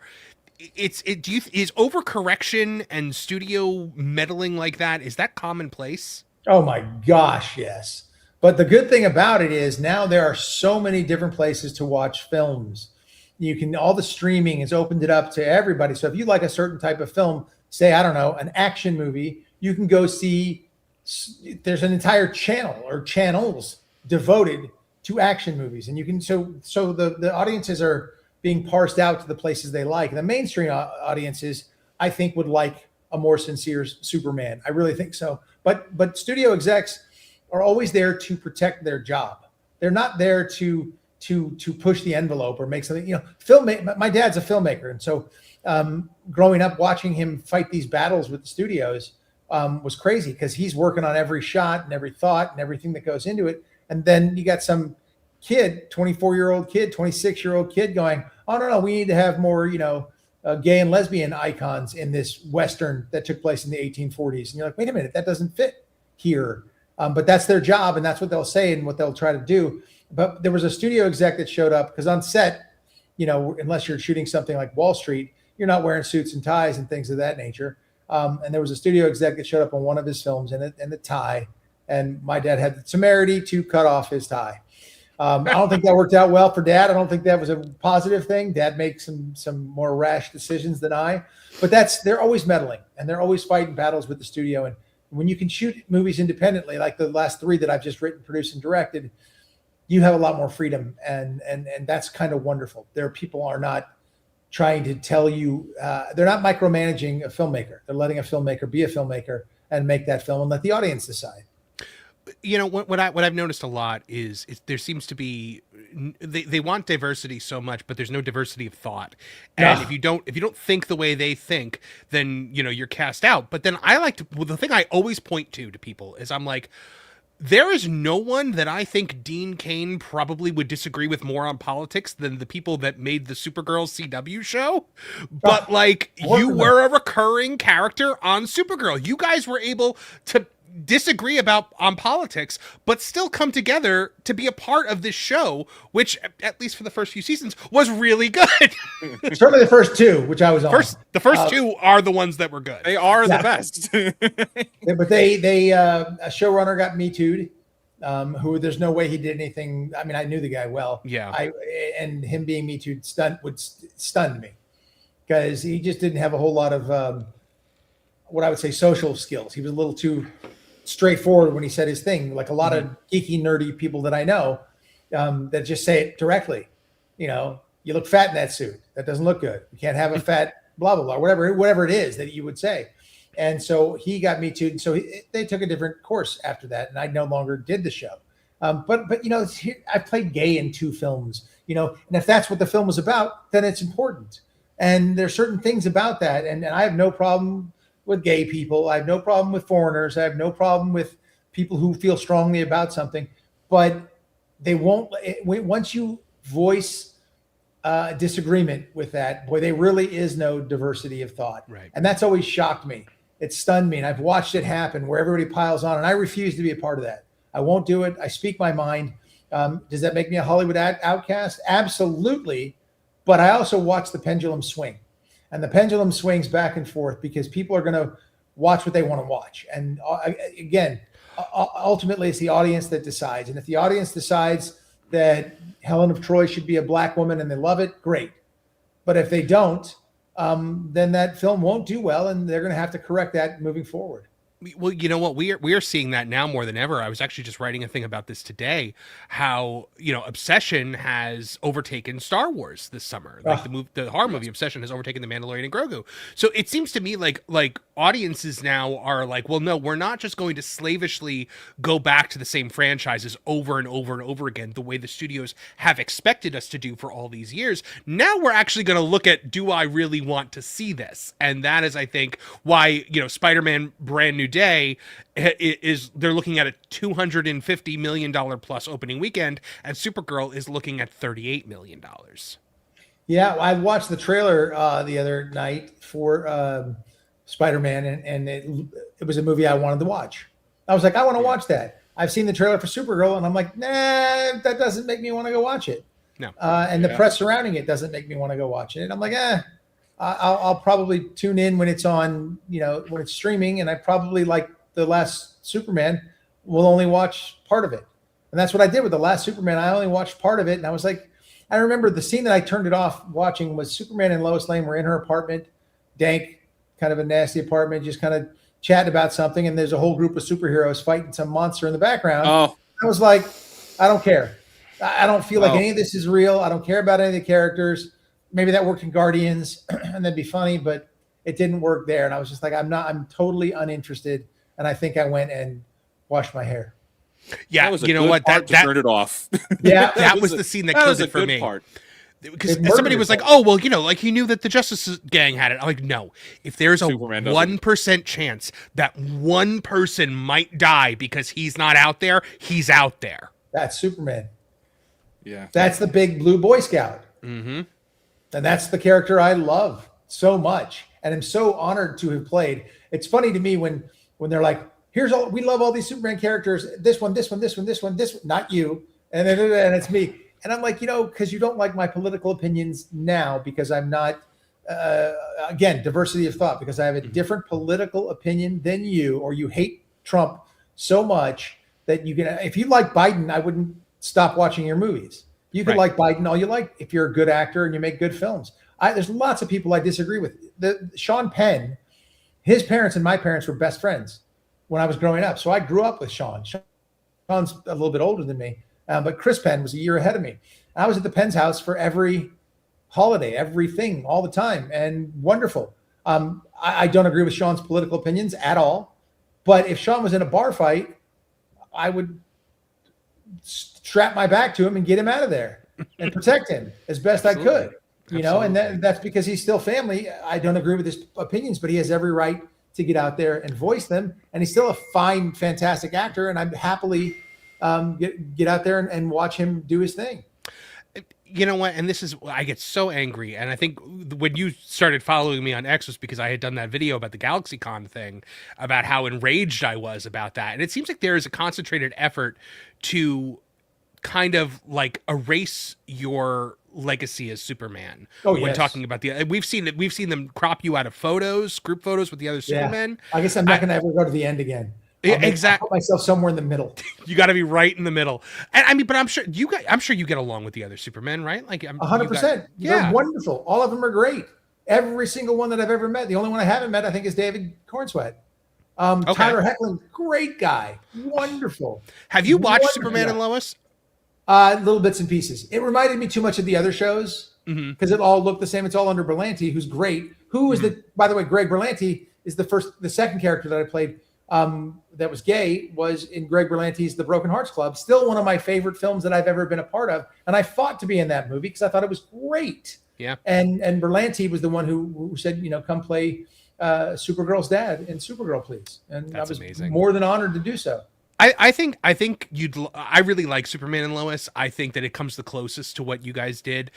is overcorrection and studio meddling like that, is that commonplace? Oh my gosh, yes. But the good thing about it is now there are so many different places to watch films. You can, all the streaming has opened it up to everybody. So if you like a certain type of film, say, I don't know, an action movie, you can go see, there's an entire channel or channels devoted to action movies. And you can, so the audiences are being parsed out to the places they like. And the mainstream audiences, I think, would like a more sincere Superman. I really think so. But studio execs are always there to protect their job. They're not there to push the envelope or make something. You know, my dad's a filmmaker, and so growing up watching him fight these battles with the studios was crazy because he's working on every shot and every thought and everything that goes into it. And then you got some kid, 24-year-old kid, 26-year-old kid going, oh, no, we need to have more, gay and lesbian icons in this Western that took place in the 1840s. And you're like, wait a minute, that doesn't fit here. But that's their job, and that's what they'll say and what they'll try to do. But there was a studio exec that showed up because on set, unless you're shooting something like Wall Street, you're not wearing suits and ties and things of that nature. And there was a studio exec that showed up on one of his films in the tie, and my dad had the temerity to cut off his tie. I don't think that worked out well for Dad. I don't think that was a positive thing. Dad makes some more rash decisions than I. But they're always meddling, and they're always fighting battles with the studio. And when you can shoot movies independently, like the last 3 that I've just written, produced, and directed, you have a lot more freedom, and that's kind of wonderful. People are not trying to tell you, they're not micromanaging a filmmaker. They're letting a filmmaker be a filmmaker and make that film and let the audience decide. What I've noticed a lot is there seems to be they want diversity so much, but there's no diversity of thought. And if you don't think the way they think, then you're cast out. But then the thing I always point to people is I'm like, there is no one that I think Dean Cain probably would disagree with more on politics than the people that made the Supergirl CW show. But you were a recurring character on Supergirl. You guys were able to disagree on politics, but still come together to be a part of this show, which, at least for the first few seasons, was really good. Certainly the first 2, which I was on. The first 2 are the ones that were good. They are the best. But they a showrunner got Me Too'd, who there's no way he did anything. I mean, I knew the guy well. Yeah. And him being Me Too'd stunned me because he just didn't have a whole lot of what I would say social skills. He was a little too straightforward when he said his thing, like a lot of geeky, nerdy people that I know that just say it directly. You look fat in that suit. That doesn't look good. You can't have a fat blah, blah, blah, whatever it is that you would say. And so he got Me Too. And so they took a different course after that. And I no longer did the show. But I played gay in 2 films, and if that's what the film was about, then it's important. And there's certain things about that. And I have no problem with gay people. I have no problem with foreigners. I have no problem with people who feel strongly about something, but they won't, once you voice disagreement with that, boy, there really is no diversity of thought. Right. And that's always shocked me. It stunned me. And I've watched it happen where everybody piles on, and I refuse to be a part of that. I won't do it. I speak my mind. Does that make me a Hollywood outcast? Absolutely. But I also watch the pendulum swing. And the pendulum swings back and forth because people are going to watch what they want to watch. And again, ultimately, it's the audience that decides. And if the audience decides that Helen of Troy should be a Black woman and they love it, great. But if they don't, then that film won't do well, and they're going to have to correct that moving forward. Well, you know what? We are seeing that now more than ever. I was actually just writing a thing about this today, how, Obsession has overtaken Star Wars this summer. Like the horror movie Obsession has overtaken The Mandalorian and Grogu. So it seems to me like audiences now are like, well, no, we're not just going to slavishly go back to the same franchises over and over and over again, the way the studios have expected us to do for all these years. Now we're actually going to look at, do I really want to see this? And that is, I think, why, Spider-Man Brand New Day is, they're looking at a $250 million plus opening weekend, and Supergirl is looking at $38 million. Yeah, I watched the trailer the other night for Spider-Man, and it was a movie I wanted to watch. I was like, I want to watch that. I've seen the trailer for Supergirl, and I'm like, nah, that doesn't make me want to go watch it. No. And the press surrounding it doesn't make me want to go watch it. And I'm like, I'll probably tune in when it's on, when it's streaming, and I probably, like the last Superman, will only watch part of it. And that's what I did with the last Superman. I only watched part of it, and I was like, I remember the scene that I turned it off watching was Superman and Lois Lane were in her apartment, dank, kind of a nasty apartment, just kind of chatting about something, and there's a whole group of superheroes fighting some monster in the background. Oh. I was like, I don't care. I don't feel like any of this is real. I don't care about any of the characters. Maybe that worked in Guardians and that'd be funny, but it didn't work there. And I was just like, I'm totally uninterested. And I think I went and washed my hair. Yeah, you know what? That turned it off. Yeah, that was the scene that killed it for me. Part. Because somebody was like, "Oh, well, like he knew that the Justice Gang had it." I'm like, "No, if there's a 1% chance that one person might die because he's not out there, he's out there." That's Superman. Yeah, that's the big blue Boy Scout, and that's the character I love so much, and I'm so honored to have played. It's funny to me when they're like, "Here's all we love all these Superman characters. This one, not you," and it's me. And I'm like, because you don't like my political opinions now, because I'm not, again, diversity of thought, because I have a different political opinion than you, or you hate Trump so much that you can, if you like Biden, I wouldn't stop watching your movies. You can like Biden all you like if you're a good actor and you make good films. There's lots of people I disagree with. Sean Penn, his parents and my parents were best friends when I was growing up. So I grew up with Sean. Sean's a little bit older than me. But Chris Penn was a year ahead of me. I was at the Penn's house for every holiday, everything, all the time, and wonderful. I don't agree with Sean's political opinions at all. But if Sean was in a bar fight, I would strap my back to him and get him out of there and protect him as best I could. And that's because he's still family. I don't agree with his opinions, but he has every right to get out there and voice them. And he's still a fine, fantastic actor, and I'm happily get out there and watch him do his thing. You know what? And this is, I get so angry. And I think when you started following me on X was because I had done that video about the GalaxyCon thing, about how enraged I was about that. And it seems like there is a concentrated effort to kind of like erase your legacy as Superman. When talking about we've seen them crop you out of photos, group photos with the other Supermen. I guess I'm not going to ever go to the end again. Exactly. I'll put myself somewhere in the middle. You got to be right in the middle. And I mean, but I'm sure you get along with the other Supermen, right? Like 100%. They're wonderful. All of them are great. Every single one that I've ever met. The only one I haven't met, I think, is David Cornsweat. Tyler Hoechlin, great guy. Wonderful. Have you watched Superman and Lois? Little bits and pieces. It reminded me too much of the other shows because it all looked the same. It's all under Berlanti, who's great. Who is by the way, Greg Berlanti is the second character that I played that was gay, was in Greg Berlanti's The Broken Hearts Club. Still one of my favorite films that I've ever been a part of. And I fought to be in that movie because I thought it was great. Yeah. And Berlanti was the one who said, come play Supergirl's dad in Supergirl, please. And I was amazing. More than honored to do so. I think I really like Superman and Lois. I think that it comes the closest to what you guys did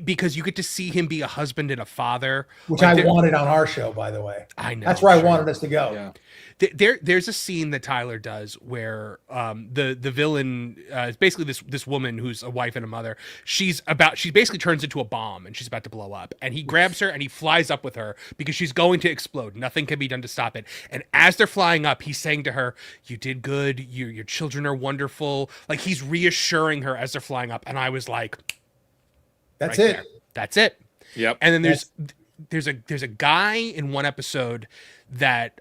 because you get to see him be a husband and a father, which I wanted on our show, by the way. I know that's where I wanted us to go. Yeah. There's a scene that Tyler does where the villain is basically this woman who's a wife and a mother. She basically turns into a bomb and she's about to blow up. And he grabs her and he flies up with her because she's going to explode. Nothing can be done to stop it. And as they're flying up, he's saying to her, "You did good. Your children are wonderful." Like he's reassuring her as they're flying up. And I was like, "That's right it. There. That's it." Yep. And then there's a guy in one episode that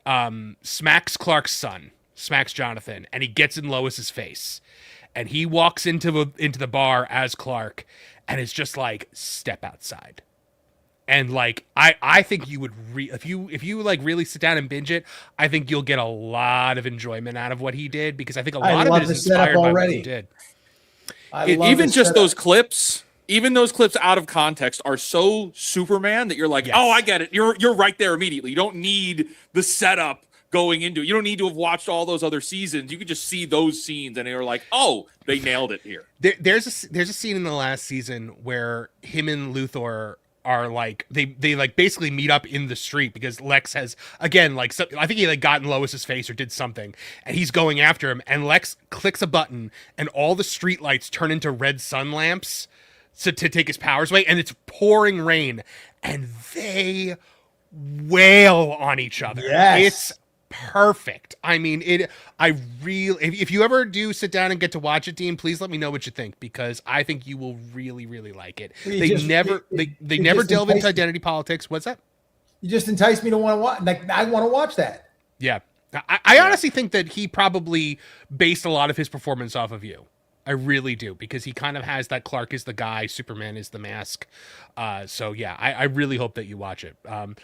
smacks Clark's son, smacks Jonathan, and he gets in Lois's face, and he walks into the bar as Clark, and it's just like, step outside. And like I think you would if you like really sit down and binge it, I think you'll get a lot of enjoyment out of what he did because I think a lot of it is inspired by what he did. Even just those clips. Even those clips out of context are so Superman that you're like, yes. Oh, I get it. You're right there immediately. You don't need the setup going into it. You don't need to have watched all those other seasons. You could just see those scenes and you're like, oh, they nailed it here. There's a scene in the last season where him and Luthor are like they like basically meet up in the street because Lex has again I think he like got in Lois's face or did something and he's going after him and Lex clicks a button and all the street lights turn into red sun lamps. to take his powers away, and it's pouring rain, and they wail on each other. Yes. It's perfect. I mean, if you ever do sit down and get to watch it, Dean, please let me know what you think, because I think you will really, really like it. They never delve into identity politics. What's that? You just enticed me to want to watch. Like, I want to watch that. Yeah. I honestly think that he probably based a lot of his performance off of you. I really do, because he kind of has that Clark is the guy, Superman is the mask. So yeah, I really hope that you watch it. I'm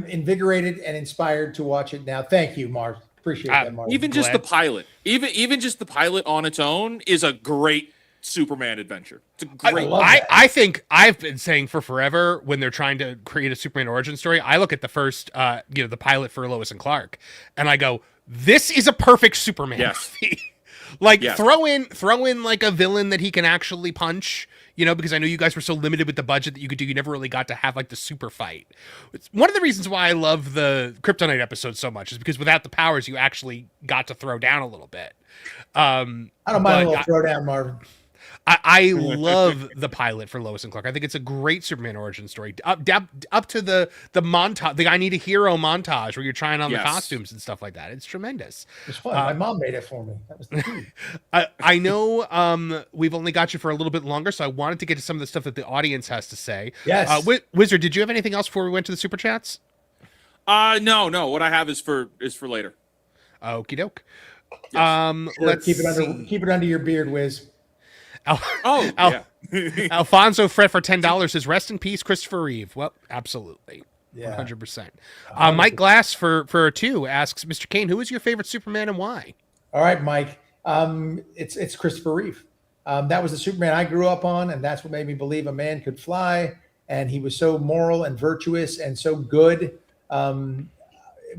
invigorated and inspired to watch it now. Thank you, Mark. Appreciate that, Mark. Even just the pilot, even just the pilot on its own is a great Superman adventure. It's a great. I think I've been saying for forever, when they're trying to create a Superman origin story, I look at the first, the pilot for Lois and Clark, and I go, "This is a perfect Superman movie." Like, throw in like a villain that he can actually punch, because I know you guys were so limited with the budget that you could do. You never really got to have like the super fight. It's one of the reasons why I love the Kryptonite episode so much, is because without the powers, you actually got to throw down a little bit. I don't mind a little throwdown, Marvin. I love the pilot for Lois and Clark. I think it's a great Superman origin story. Up to the montage, the I Need a Hero montage, where you're trying on the costumes and stuff like that. It's tremendous. It's fun. My mom made it for me. That was the key. I know we've only got you for a little bit longer, so I wanted to get to some of the stuff that the audience has to say. Yes. Wizard, did you have anything else before we went to the super chats? No. What I have is for later. Okie doke. Yes. Let's keep it under your beard, Wiz. Alfonso Fred for $10 says, "Rest in peace, Christopher Reeve." Well, absolutely, 100%. Mike Glass for a 2 asks, "Mr. Cain, who is your favorite Superman and why?" All right, Mike. It's Christopher Reeve. That was the Superman I grew up on, and that's what made me believe a man could fly. And he was so moral and virtuous and so good.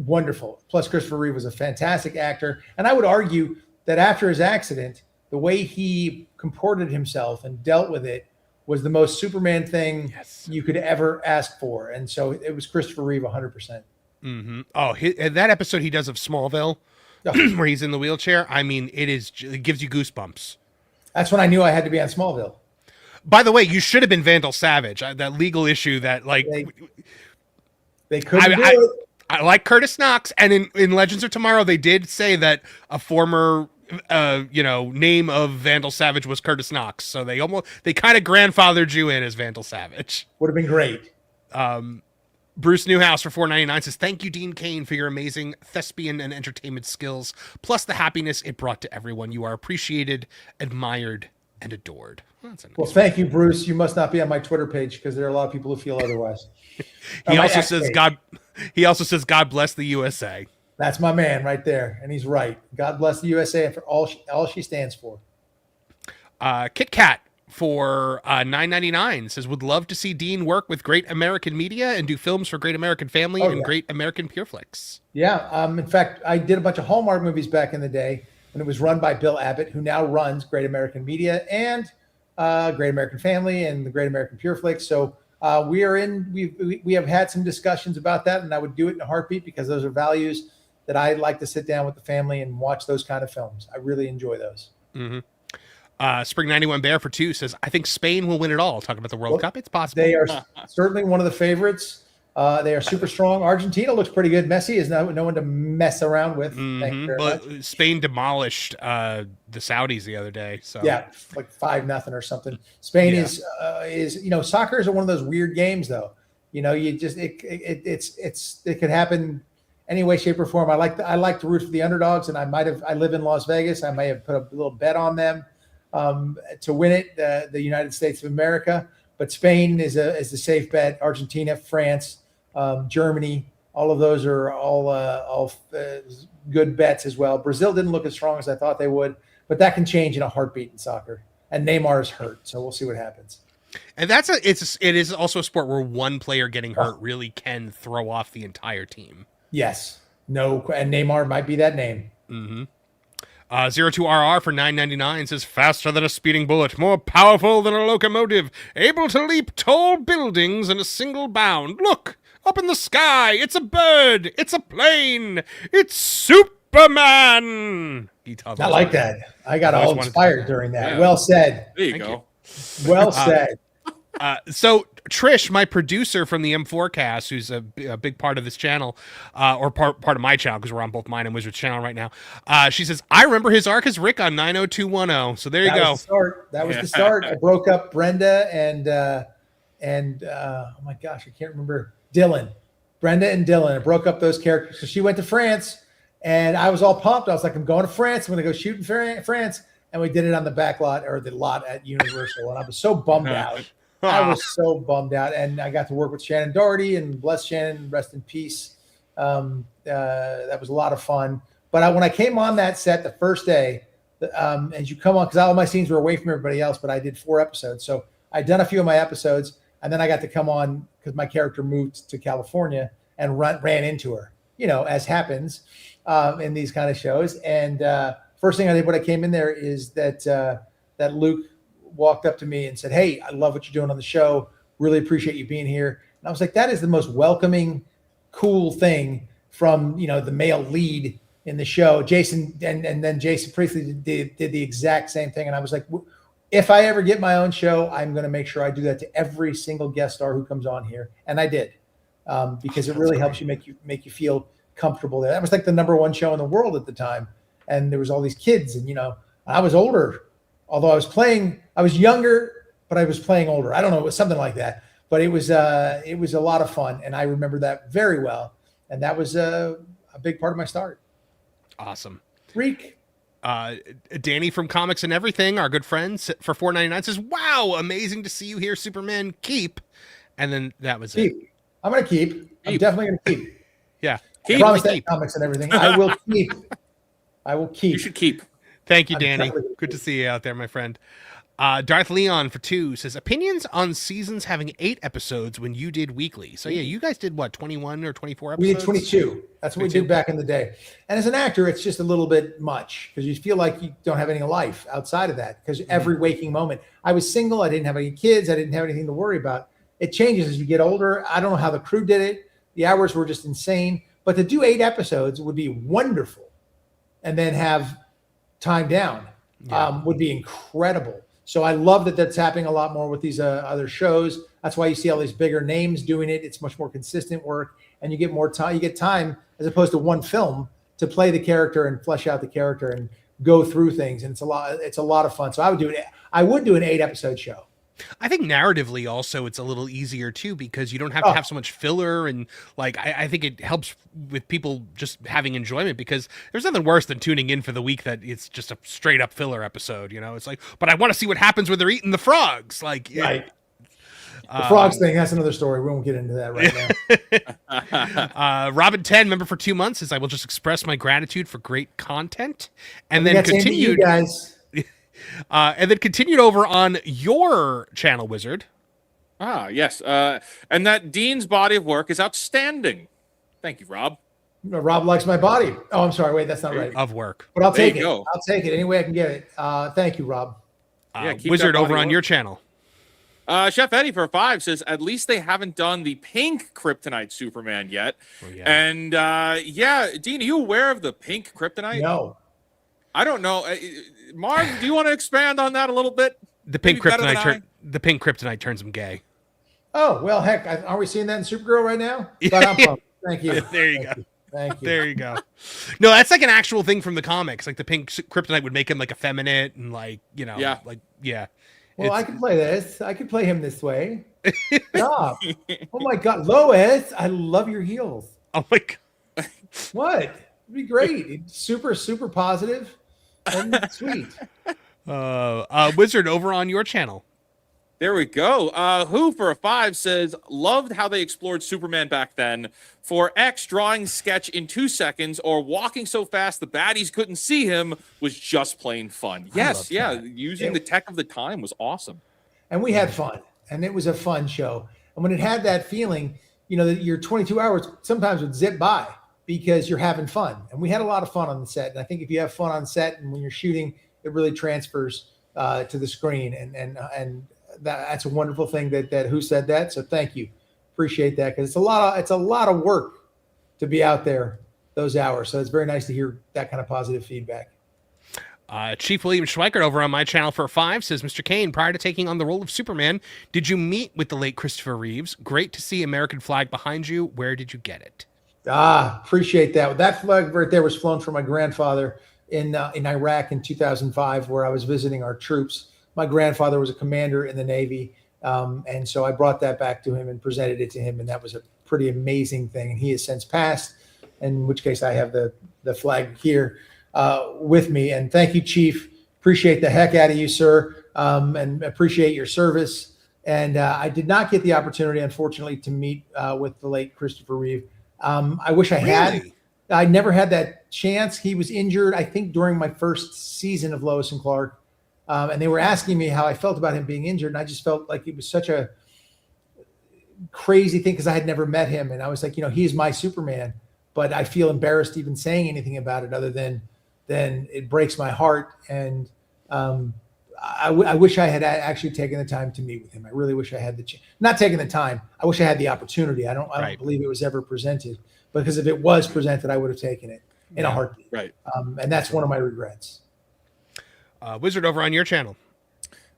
Wonderful. Plus, Christopher Reeve was a fantastic actor, and I would argue that after his accident, the way he comported himself and dealt with it was the most Superman thing you could ever ask for. And so it was Christopher Reeve 100%. Mm-hmm. Oh, that episode he does of Smallville, where he's in the wheelchair, I mean, it gives you goosebumps. That's when I knew I had to be on Smallville. By the way, you should have been Vandal Savage. That legal issue that, like... They couldn't do it. I like Curtis Knox, and in Legends of Tomorrow, they did say that a former... name of Vandal Savage was Curtis Knox, so they kind of grandfathered you in as Vandal Savage. Would have been great. Bruce Newhouse for $4.99 says, "Thank you, Dean Cain, for your amazing thespian and entertainment skills, plus the happiness it brought to everyone. You are appreciated, admired, and adored." Well, thank you, Bruce. You must not be on my Twitter page, because there are a lot of people who feel otherwise. He also says, "God bless the USA." That's my man right there, and he's right. God bless the USA and for all she stands for. Kit Kat for $9.99 says, "Would love to see Dean work with Great American Media and do films for Great American Family and Great American Pureflix." Yeah. In fact, I did a bunch of Hallmark movies back in the day when it was run by Bill Abbott, who now runs Great American Media and Great American Family and the Great American Pureflix. So we have had some discussions about that, and I would do it in a heartbeat, because those are values that I like to sit down with the family and watch those kind of films. I really enjoy those. Mm-hmm. Spring 91 Bear for 2 says, "I think Spain will win it all." Talking about the World Cup, it's possible. They are certainly one of the favorites. They are super strong. Argentina looks pretty good. Messi is no one to mess around with. Thank you very much. Spain demolished the Saudis the other day. So yeah, like 5-0 or something. Spain is soccer is one of those weird games, though. You just it could happen any way, shape, or form. I like to root for the underdogs, and I live in Las Vegas. I may have put a little bet on them to win it, the United States of America. But Spain is a safe bet. Argentina, France, Germany, all of those are all good bets as well. Brazil didn't look as strong as I thought they would, but that can change in a heartbeat in soccer. And Neymar is hurt, so we'll see what happens. And it is also a sport where one player getting hurt really can throw off the entire team. Yes. No, and Neymar might be that name. Mm-hmm. 02RR for $9.99 says, "Faster than a speeding bullet, more powerful than a locomotive, able to leap tall buildings in a single bound. Look, up in the sky, it's a bird, it's a plane, it's Superman." I like that. I got all inspired during that. Yeah. Well said. There you go. Well said. So Trish, my producer from the M4 cast, who's a big part of this channel, or part of my channel, because we're on both mine and Wizard's channel right now. She says, I remember his arc as Rick on 90210. So there you go. That was the start. I broke up Brenda and oh my gosh, I can't remember Dylan. Brenda and Dylan. I broke up those characters. So she went to France and I was all pumped. I was like, I'm going to France. I'm going to go shoot in France. And we did it on the back lot, or the lot at Universal. And I was so bummed out. I was so bummed out, and I got to work with Shannon Doherty, and bless Shannon, rest in peace. That was a lot of fun. But when I came on that set the first day, as you come on, because all my scenes were away from everybody else, but I did 4 episodes. So I'd done a few of my episodes, and then I got to come on because my character moved to California and ran into her, as happens in these kind of shows. And first thing I did when I came in there is that Luke walked up to me and said, hey, I love what you're doing on the show. Really appreciate you being here. And I was like, that is the most welcoming, cool thing from, the male lead in the show. Jason, and then Jason Priestley did the exact same thing. And I was like, if I ever get my own show, I'm going to make sure I do that to every single guest star who comes on here. And I did, because it really helps you make you feel comfortable there. That was like the #1 show in the world at the time. And there was all these kids, and, I was older. Although I was younger, but I was playing older. I don't know, it was something like that. But it was a lot of fun, and I remember that very well. And that was a big part of my start. Awesome. Reek. Danny from Comics and Everything, our good friend, for $4.99 says, "Wow, amazing to see you here, Superman. Keep." And then that was it. I'm gonna keep. I'm definitely gonna keep. Yeah. I promise that Comics and Everything. I will keep. I will keep. You should keep. Thank you, Danny. Good to see you out there, my friend. Darth Leon for 2 says, opinions on seasons having 8 episodes when you did weekly. So yeah, you guys did what, 21 or 24 episodes? We did 22. That's what 22. We did back in the day. And as an actor, it's just a little bit much because you feel like you don't have any life outside of that, because every waking moment. I was single. I didn't have any kids. I didn't have anything to worry about. It changes as you get older. I don't know how the crew did it. The hours were just insane. But to do 8 episodes would be wonderful. And then have time down would be incredible. So I love that that's happening a lot more with these other shows. That's why you see all these bigger names doing it. It's much more consistent work, and you get more time. You get time as opposed to one film to play the character and flesh out the character and go through things. And it's a lot of fun. So I would do it. I would do an 8-episode show. I think narratively also it's a little easier too, because you don't have to have so much filler, and like I think it helps with people just having enjoyment, because there's nothing worse than tuning in for the week that it's just a straight up filler episode. It's like, but I want to see what happens when they're eating the frogs. Like, right. The frogs thing, that's another story. We won't get into that right now. Robin 10, member for 2 months, says, I will just express my gratitude for great content, and then continued, guys. And then continued over on your channel, Wizard. Yes. And that Dean's body of work is outstanding. Thank you, Rob. Rob likes my body. Oh, I'm sorry. Wait, that's not right. Of work. But I'll take it. I'll take it any way I can get it. Thank you, Rob. Wizard over on your channel. Chef Eddie for 5 says, at least they haven't done the pink kryptonite Superman yet. Oh, yeah. And Dean, are you aware of the pink kryptonite? No. I don't know. Marv, do you want to expand on that a little bit? The pink kryptonite turns him gay. Oh, well, heck, aren't we seeing that in Supergirl right now? But I'm pumped. Thank you. There you go. Thank you. There you go. No, that's like an actual thing from the comics. Like the pink kryptonite would make him like effeminate and like, yeah. Well, I could play this. I could play him this way. Stop. Oh my God. Lois, I love your heels. Oh my God. What? It'd be great. It's super, super positive and sweet. Wizard over on your channel. There we go. Who for a 5 says, loved how they explored Superman back then. For X, drawing sketch in 2 seconds or walking so fast the baddies couldn't see him was just plain fun. Yes, using the tech of the time was awesome. And we had fun, and it was a fun show. And when it had that feeling, that your 22 hours sometimes would zip by because you're having fun. And we had a lot of fun on the set. And I think if you have fun on set and when you're shooting, it really transfers to the screen. And that's a wonderful thing that who said that. So thank you. Appreciate that. Cause it's a lot of work to be out there those hours. So it's very nice to hear that kind of positive feedback. Chief William Schweikert over on my channel for 5 says, Mr. Cain, prior to taking on the role of Superman, did you meet with the late Christopher Reeves? Great to see American flag behind you. Where did you get it? Appreciate that. That flag right there was flown from my grandfather in Iraq in 2005, where I was visiting our troops. My grandfather was a commander in the Navy, and so I brought that back to him and presented it to him, and that was a pretty amazing thing. And he has since passed, in which case I have the flag here with me. And thank you, Chief. Appreciate the heck out of you, sir, and appreciate your service. And I did not get the opportunity, unfortunately, to meet with the late Christopher Reeve. I wish I had. Really? I never had that chance. He was injured, I think, during my first season of Lois and Clark. And they were asking me how I felt about him being injured. And I just felt like it was such a crazy thing because I had never met him. And I was like, he's my Superman. But I feel embarrassed even saying anything about it other than it breaks my heart. And I wish I had actually taken the time to meet with him. I really wish I had not taking the time. I wish I had the opportunity. I don't believe it was ever presented, because if it was presented, I would have taken it in a heartbeat. Right. And that's one of my regrets. Wizard over on your channel.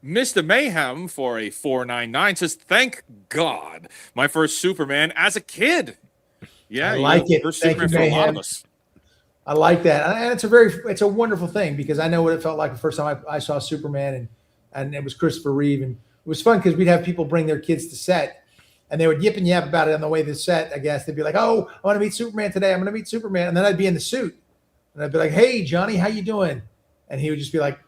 Mr. Mayhem for a 499 says, thank God, my first Superman as a kid. Yeah, I like it. First Thank Superman you, for a lot Mayhem. of us. I like that. And it's a wonderful thing, because I know what it felt like the first time I saw Superman, and it was Christopher Reeve. And it was fun because we'd have people bring their kids to set, and they would yip and yap about it on the way to the set. I guess they'd be like, "Oh, I want to meet Superman today. I'm going to meet Superman." And then I'd be in the suit, and I'd be like, "Hey, Johnny, how you doing?" And he would just be like,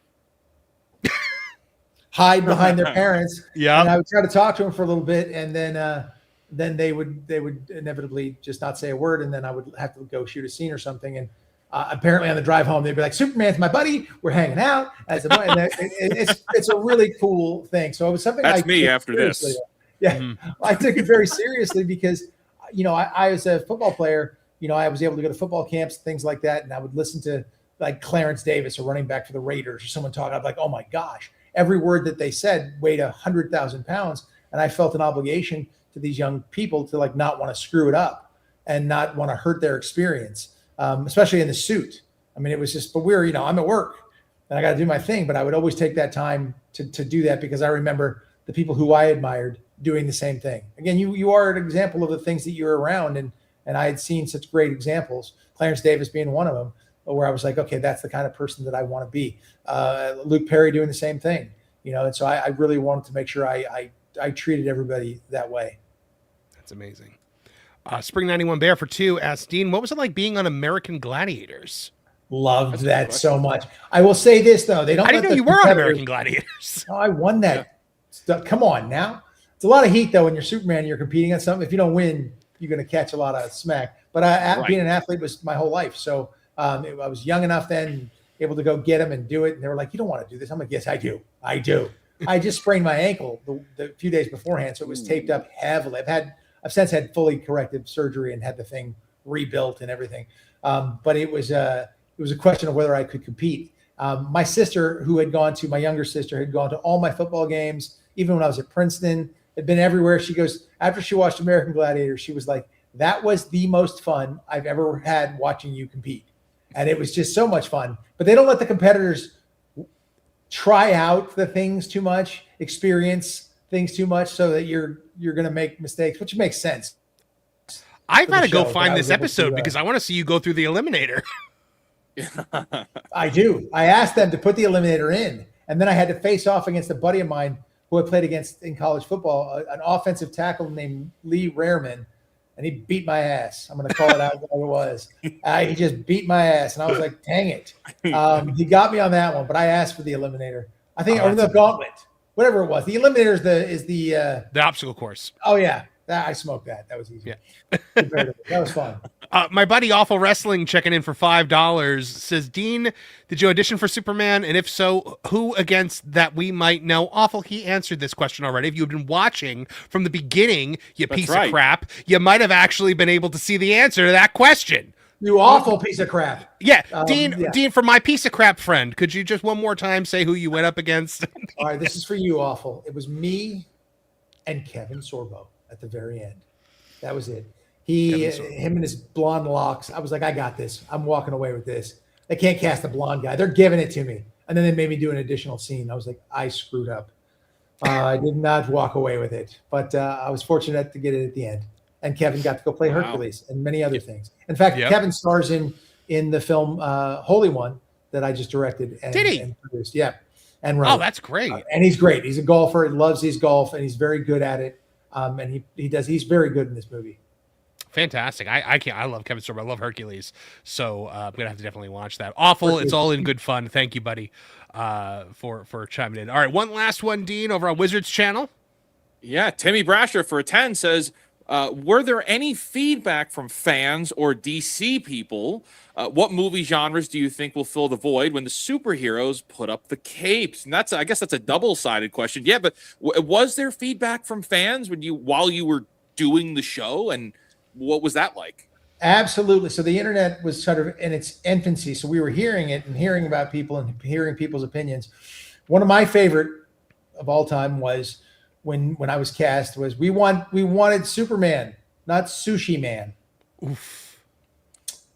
hide behind their parents. Yeah. And I would try to talk to him for a little bit, and then they would inevitably just not say a word, and then I would have to go shoot a scene or something. And apparently on the drive home, they'd be like, "Superman's my buddy. We're hanging out." And it's a really cool thing. So it was something That's I me took after seriously. this. Yeah, Mm-hmm. I took it very seriously because, I as a football player, I was able to go to football camps, things like that, and I would listen to like Clarence Davis, a running back for the Raiders, or someone talk. I'd be like, "Oh my gosh!" Every word that they said weighed 100,000 pounds, and I felt an obligation to these young people to like not want to screw it up and not want to hurt their experience, especially in the suit. I mean, it was just, but I'm at work and I got to do my thing, but I would always take that time to do that, because I remember the people who I admired doing the same thing. Again, you are an example of the things that you're around, and I had seen such great examples, Clarence Davis being one of them, where I was like, okay, that's the kind of person that I want to be. Luke Perry doing the same thing, and so I really wanted to make sure I treated everybody that way. That's amazing. Spring 91 Bear for 2 asked Dean, what was it like being on American Gladiators? Loved that so much. I will say this though, they don't. I didn't know you were on American Gladiators. Oh, I won that stuff. Come on now. It's a lot of heat though when you're Superman and you're competing on something. If you don't win, you're going to catch a lot of smack. But being an athlete was my whole life. So I was young enough then, able to go get them and do it. And they were like, "You don't want to do this." I'm like, "Yes, I do. I do." I just sprained my ankle the few days beforehand, so it was taped up heavily. I've since had fully corrective surgery and had the thing rebuilt and everything. But it was a question of whether I could compete. My sister, my younger sister, had gone to all my football games, even when I was at Princeton, had been everywhere. She goes, after she watched American Gladiator, she was like, "That was the most fun I've ever had watching you compete." And it was just so much fun. But they don't let the competitors try out the things too much, experience things too much, so that you're going to make mistakes, which makes sense. I've got to go find I this was able episode to, because I want to see you go through the eliminator. I do. I asked them to put the eliminator in, and then I had to face off against a buddy of mine who I played against in college football, an offensive tackle named Lee Rareman, and he beat my ass. I'm going to call it out what it was. He just beat my ass, and I was like, "Dang it!" He got me on that one, but I asked for the eliminator. I think, or the gauntlet, whatever it was. The eliminator is the obstacle course. Oh yeah, I smoked that. That was easy. Yeah. That was fun. My buddy Awful Wrestling checking in for $5 says, Dean, did you audition for Superman? And if so, who against that we might know? Awful, he answered this question already. If you've been watching from the beginning, you piece of crap, you might have actually been able to see the answer to that question. You awful piece of crap. Yeah, Dean, for my piece of crap friend, could you just one more time say who you went up against? All right, this is for you, Awful. It was me and Kevin Sorbo at the very end. That was it. Him and his blonde locks. I was like, I got this. I'm walking away with this. They can't cast a blonde guy. They're giving it to me. And then they made me do an additional scene. I was like, I screwed up. I did not walk away with it, but I was fortunate to get it at the end. And Kevin got to go play Hercules and many other things. In fact, Kevin stars in the film Holy One that I just directed and, Did he? and produced. Yeah. And wrote. Oh, that's great. And he's great. He's a golfer. He loves his golf, and he's very good at it. And he's very good in this movie. Fantastic. I love Kevin Sorbo. I love Hercules. So I'm going to have to definitely watch that. Awful. Hercules. It's all in good fun. Thank you, buddy, for chiming in. All right. One last one, Dean, over on Wizards channel. Yeah. Timmy Brasher for a 10 says, were there any feedback from fans or DC people? What movie genres do you think will fill the void when the superheroes put up the capes? And I guess that's a double-sided question. Yeah, but was there feedback from fans while you were doing the show, and what was that like? Absolutely. So the internet was sort of in its infancy. So we were hearing it and hearing about people and hearing people's opinions. One of my favorite of all time was when I was cast was we wanted Superman, not Sushi Man. Oof.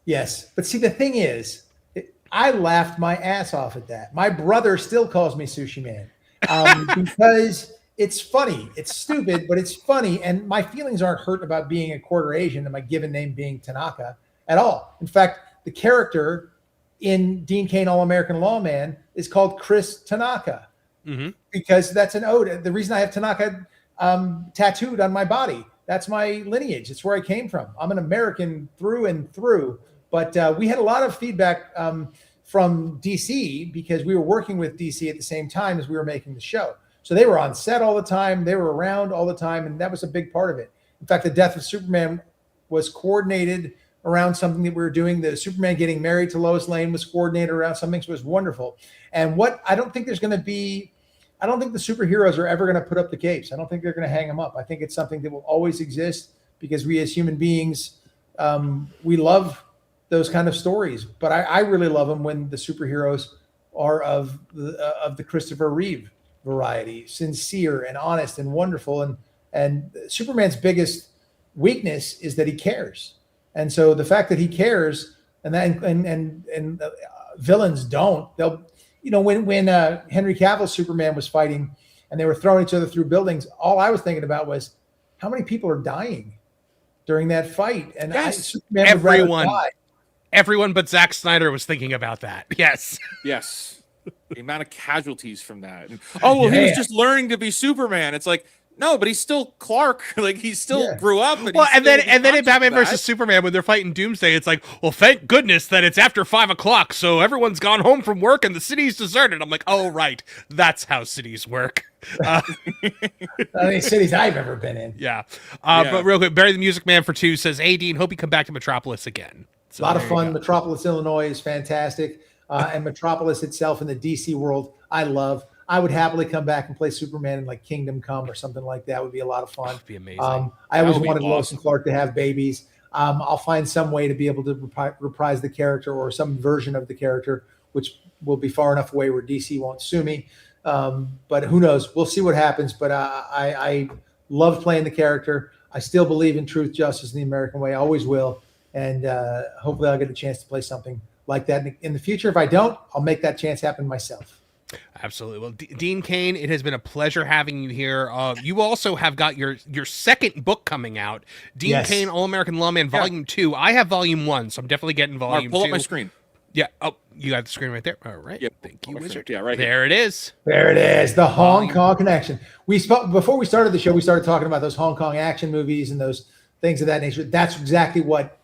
Yes. But see, the thing is, I laughed my ass off at that. My brother still calls me Sushi Man because it's funny. It's stupid, but it's funny. And my feelings aren't hurt about being a quarter Asian and my given name being Tanaka at all. In fact, the character in Dean Cain, All-American Lawman is called Chris Tanaka because that's an ode. The reason I have Tanaka tattooed on my body, that's my lineage. It's where I came from. I'm an American through and through. But we had a lot of feedback from DC because we were working with DC at the same time as we were making the show. So they were on set all the time. They were around all the time. And that was a big part of it. In fact, the death of Superman was coordinated around something that we were doing. The Superman getting married to Lois Lane was coordinated around something. So it was wonderful. And I don't think the superheroes are ever going to put up the capes. I don't think they're going to hang them up. I think it's something that will always exist because we as human beings, we love those kind of stories. But I really love them when the superheroes are of the Christopher Reeve variety, sincere and honest and wonderful. And Superman's biggest weakness is that he cares. And so the fact that he cares and villains don't, when Henry Cavill's Superman was fighting and they were throwing each other through buildings, all I was thinking about was how many people are dying during that fight. And Superman would rather die. Everyone but Zack Snyder was thinking about that. Yes. The amount of casualties from that. He was just learning to be Superman. It's like, no, but he's still Clark. Like he still grew up. And then in Batman versus Superman, when they're fighting Doomsday, it's like, well, thank goodness that it's after 5 o'clock, so everyone's gone home from work and the city's deserted. I'm like, oh right, that's how cities work. Cities I've ever been in. Yeah. But real quick, Barry the Music Man for 2 says, hey Dean, hope you come back to Metropolis again. So a lot of fun. Metropolis, Illinois is fantastic. And Metropolis itself in the DC world, I love. I would happily come back and play Superman in like Kingdom Come or something like that. Would be a lot of fun. That'd be amazing. I always wanted Lois and Clark to have babies. I'll find some way to be able to reprise the character or some version of the character, which will be far enough away where DC won't sue me. But who knows? We'll see what happens. But I love playing the character. I still believe in truth, justice, and the American way. I always will. And hopefully I'll get a chance to play something like that in the future. If I don't, I'll make that chance happen myself. Absolutely. Well, Dean Cain, it has been a pleasure having you here. You also have got your second book coming out, Dean Cain, All-American Lawman, Volume 2. I have Volume 1, so I'm definitely getting Volume 2. Pull up my screen. Yeah. Oh, you got the screen right there. All right. Yep. Thank you, Wizard. Yeah, right there. It is. There it is. The Hong Kong connection. Before we started the show, we started talking about those Hong Kong action movies and those things of that nature. That's exactly what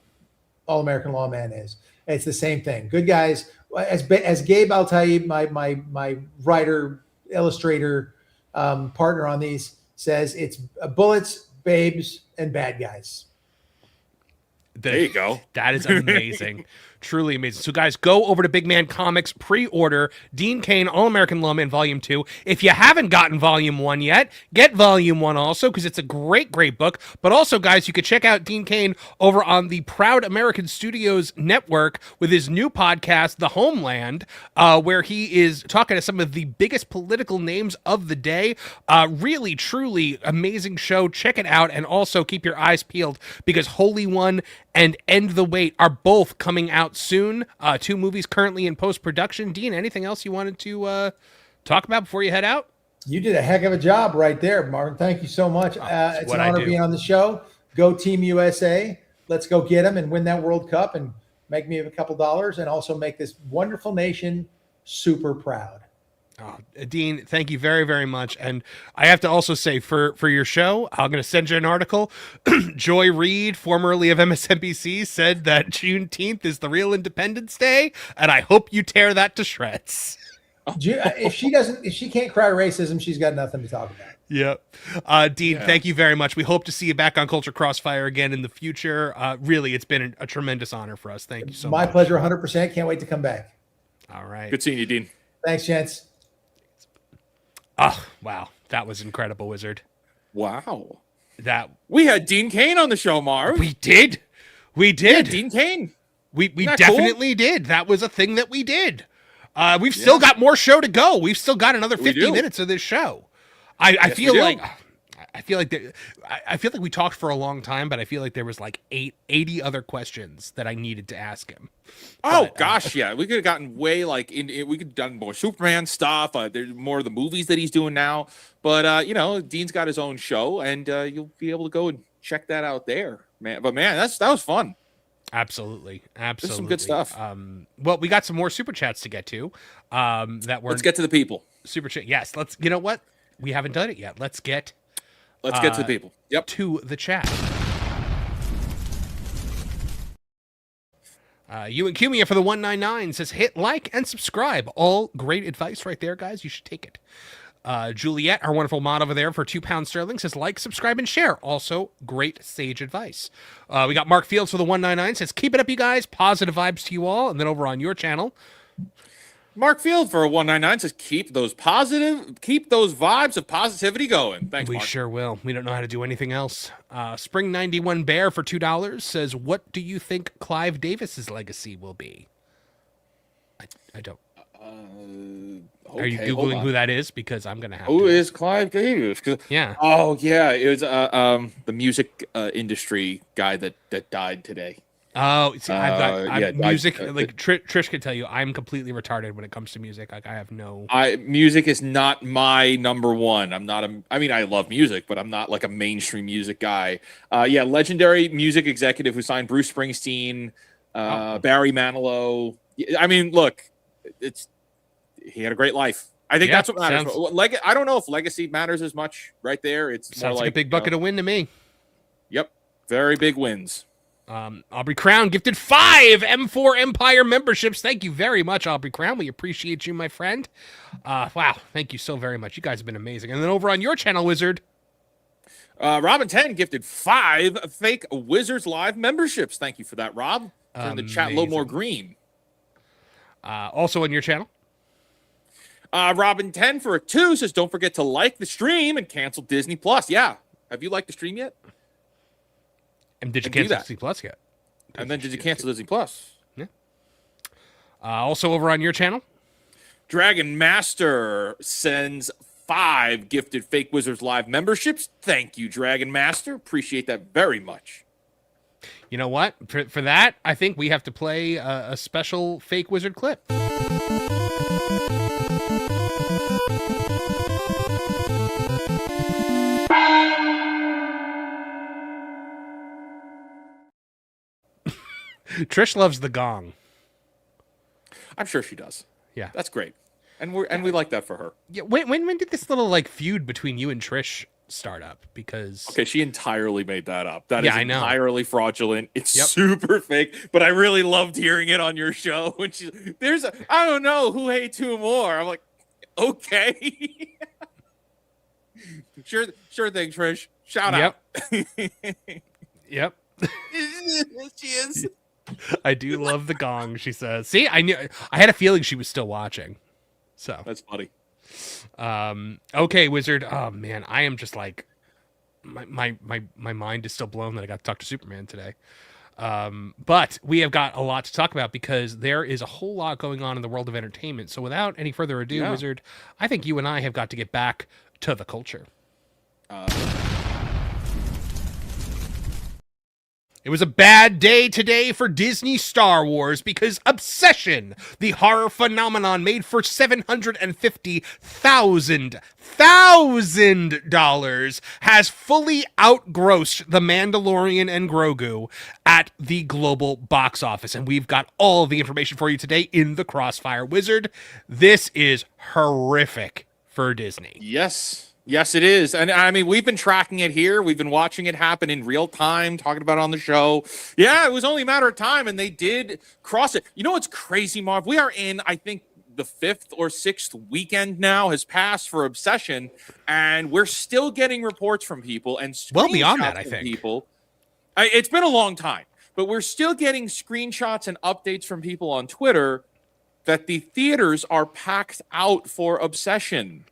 All-American Lawman is. It's the same thing. Good guys. As Gabe Al-Taib, my writer, illustrator, partner on these, says, it's bullets, babes, and bad guys. There you go. That is amazing. Truly amazing. So, guys, go over to Big Man Comics, pre-order Dean Cain, All-American Lawman, Volume 2. If you haven't gotten Volume 1 yet, get Volume 1 also, because it's a great, great book. But also, guys, you could check out Dean Cain over on the Proud American Studios Network with his new podcast, The Homeland, where he is talking to some of the biggest political names of the day. Really, truly amazing show. Check it out, and also keep your eyes peeled, because Holy One and End the Wait are both coming out out soon. 2 movies currently in post-production. Dean, anything else you wanted to talk about before you head out? You did a heck of a job right there, Martin. Thank you so much. It's an honor being on the show. Go Team USA. Let's go get them and win that World Cup and make me a couple dollars and also make this wonderful nation super proud. Oh, Dean, thank you very, very much. And I have to also say for your show, I'm going to send you an article. Joy Reid, formerly of MSNBC, said that Juneteenth is the real Independence Day, and I hope you tear that to shreds. If she can't cry racism, she's got nothing to talk about. Yep. Dean, thank you very much. We hope to see you back on Culture Crossfire again in the future. Really, it's been a tremendous honor for us. Thank you so much. My pleasure, 100%. Can't wait to come back. All right. Good seeing you, Dean. Thanks, gents. Oh, wow. That was incredible, Wizard. Wow. We had Dean Cain on the show, Marv. We did. Yeah, Dean Cain. We definitely did. That was a thing that we did. We've still got more show to go. We've still got another 50 minutes of this show. I feel like we talked for a long time, but I feel like there was like 80 other questions that I needed to ask him. Oh gosh, yeah, we could have gotten way we could have done more Superman stuff. There's more of the movies that he's doing now, but Dean's got his own show, and you'll be able to go and check that out there, man. But man, that was fun. Absolutely. This is some good stuff. Well, we got some more super chats to get to. Let's get to the people. Super chat. Yes. You know what? We haven't done it yet. Let's get to the people. Yep. To the chat. You and Cumia for the 199 says hit like and subscribe. All great advice right there, guys. You should take it. Juliet, our wonderful mod over there for £2 says like, subscribe, and share. Also, great sage advice. We got Mark Fields for the 199 says keep it up, you guys. Positive vibes to you all. And then over on your channel, Mark Field for a 199 says keep those vibes of positivity going. Thanks, we Mark. Sure will. We don't know how to do anything else. Spring 91 Bear for $2 says, what do you think Clive Davis's legacy will be? I don't. Okay, are you Googling who that is? Because I'm going to have Who is Clive Davis? Yeah. Oh, yeah. It was the music industry guy that died today. Oh, see, music. Trish can tell you, I'm completely retarded when it comes to music. Like, I have no. Music is not my number one. I love music, but I'm not like a mainstream music guy. Legendary music executive who signed Bruce Springsteen, Barry Manilow. I mean, look, he had a great life. I think that's what matters. I don't know if legacy matters as much right there. It's more like a big bucket of win to me. Yep. Very big wins. Aubrey Crown gifted 5 M4 Empire memberships. Thank you very much, Aubrey Crown. We appreciate you, my friend. Wow. Thank you so very much. You guys have been amazing. And then over on your channel, Wizard, Robin 10 gifted 5 fake Wizards Live memberships. Thank you for that, Rob. Turn the chat a little more green. Also on your channel, Robin 10 for a 2 says, don't forget to like the stream and cancel Disney Plus. Yeah. Have you liked the stream yet? And did you cancel Disney Plus yet? And then did you cancel Disney Plus? Yeah. Also over on your channel, Dragon Master sends 5 gifted Fake Wizards Live memberships. Thank you, Dragon Master. Appreciate that very much. You know what? For that, I think we have to play a special Fake Wizard clip. Trish loves the gong. I'm sure she does. Yeah, that's great, and we like that for her. Yeah. When did this little feud between you and Trish start up? Because she entirely made that up. That is entirely fraudulent. It's Yep. super fake. But I really loved hearing it on your show. When I don't know who hates who more. I'm like, okay, sure thing, Trish. Shout out. Yep. She is. I do love the gong, she says. See, I had a feeling she was still watching. So that's funny. Okay, Wizard. Oh man, I am just like my mind is still blown that I got to talk to Superman today. But we have got a lot to talk about because there is a whole lot going on in the world of entertainment. So without any further ado, Wizard, I think you and I have got to get back to the culture. It was a bad day today for Disney Star Wars because Obsession, the horror phenomenon made for $750,000, has fully outgrossed The Mandalorian and Grogu at the global box office. And we've got all the information for you today in the Crossfire Wizard. This is horrific for Disney. Yes, it is. And I mean, we've been tracking it here. We've been watching it happen in real time, talking about it on the show. Yeah, it was only a matter of time, and they did cross it. You know what's crazy, Marv? We are in, I think, the 5th or 6th weekend now has passed for Obsession, and we're still getting reports from people and well beyond that, screenshots I from think. people. It's been a long time, but we're still getting screenshots and updates from people on Twitter that the theaters are packed out for Obsession.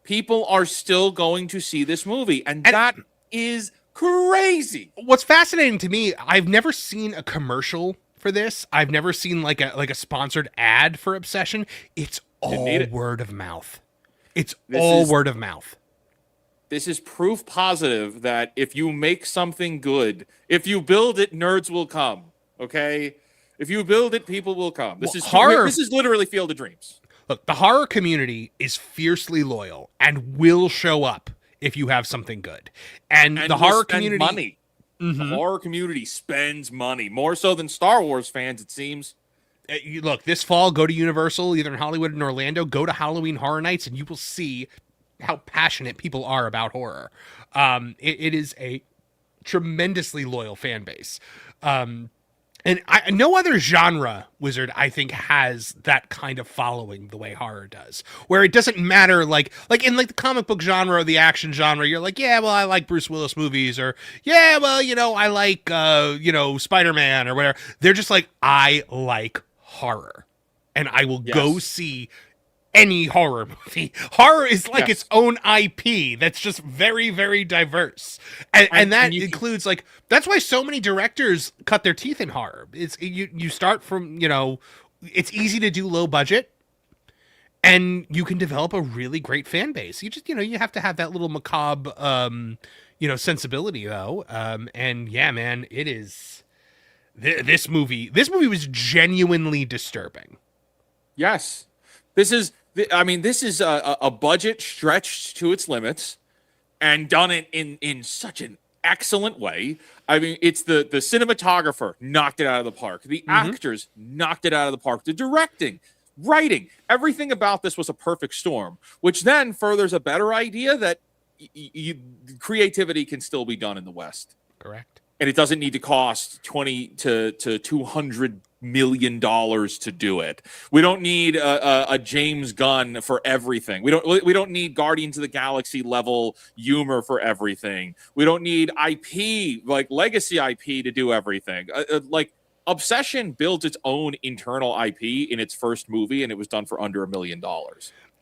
People are still going to see this movie, and that is crazy. What's fascinating to me, I've never seen a commercial for this. I've never seen like a sponsored ad for Obsession. It's all word of mouth. It's all word of mouth. This is proof positive that if you make something good, if you build it, nerds will come. Okay, if you build it, people will come. This is horror. This is literally Field of Dreams. Look, the horror community is fiercely loyal and will show up if you have something good. And the horror community money. Mm-hmm. The horror community spends money more so than Star Wars fans, it seems. Look, this fall, go to Universal, either in Hollywood or in Orlando, go to Halloween Horror Nights, and you will see how passionate people are about horror. It is a tremendously loyal fan base. And no other genre, Wizard, I think, has that kind of following the way horror does, where it doesn't matter, like in like the comic book genre or the action genre, you're like, yeah, well, I like Bruce Willis movies, or yeah, well, I like, Spider-Man or whatever. They're just like, I like horror, and I will go see any horror movie. Horror is like its own IP that's just very, very diverse. And that includes like, that's why so many directors cut their teeth in horror. It's you start from, it's easy to do low budget, and you can develop a really great fan base. You just, you have to have that little macabre, sensibility though. And yeah, man, it is, this movie was genuinely disturbing. Yes. This is a budget stretched to its limits and done it in such an excellent way. I mean, it's the cinematographer knocked it out of the park. The actors knocked it out of the park. The directing, writing, everything about this was a perfect storm, which then furthers a better idea that creativity can still be done in the West. Correct. And it doesn't need to cost $20 to $200 million to do it. We don't need a James Gunn for everything. We don't need Guardians of the Galaxy level humor for everything. We don't need IP, like legacy IP, to do everything. Like Obsession built its own internal IP in its first movie, and it was done for under $1 million.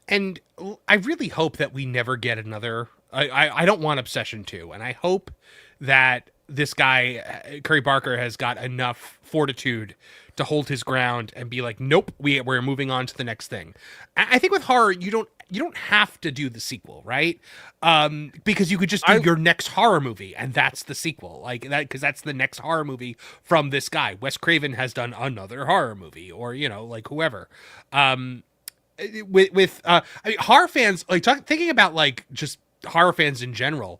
And I really hope that we never get another. I don't want Obsession 2, and I hope that this guy, Curry Barker, has got enough fortitude to hold his ground and be like, nope, we're moving on to the next thing. I think with horror, you don't have to do the sequel, right? Because you could just do your next horror movie, and that's the sequel, like that, because that's the next horror movie from this guy. Wes Craven has done another horror movie, or like whoever. I mean, horror fans, like thinking about like just horror fans in general.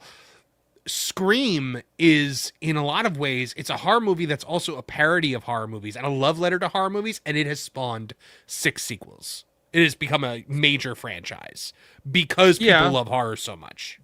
Scream is, in a lot of ways, it's a horror movie that's also a parody of horror movies and a love letter to horror movies, and it has spawned 6 sequels. It has become a major franchise because people love horror so much.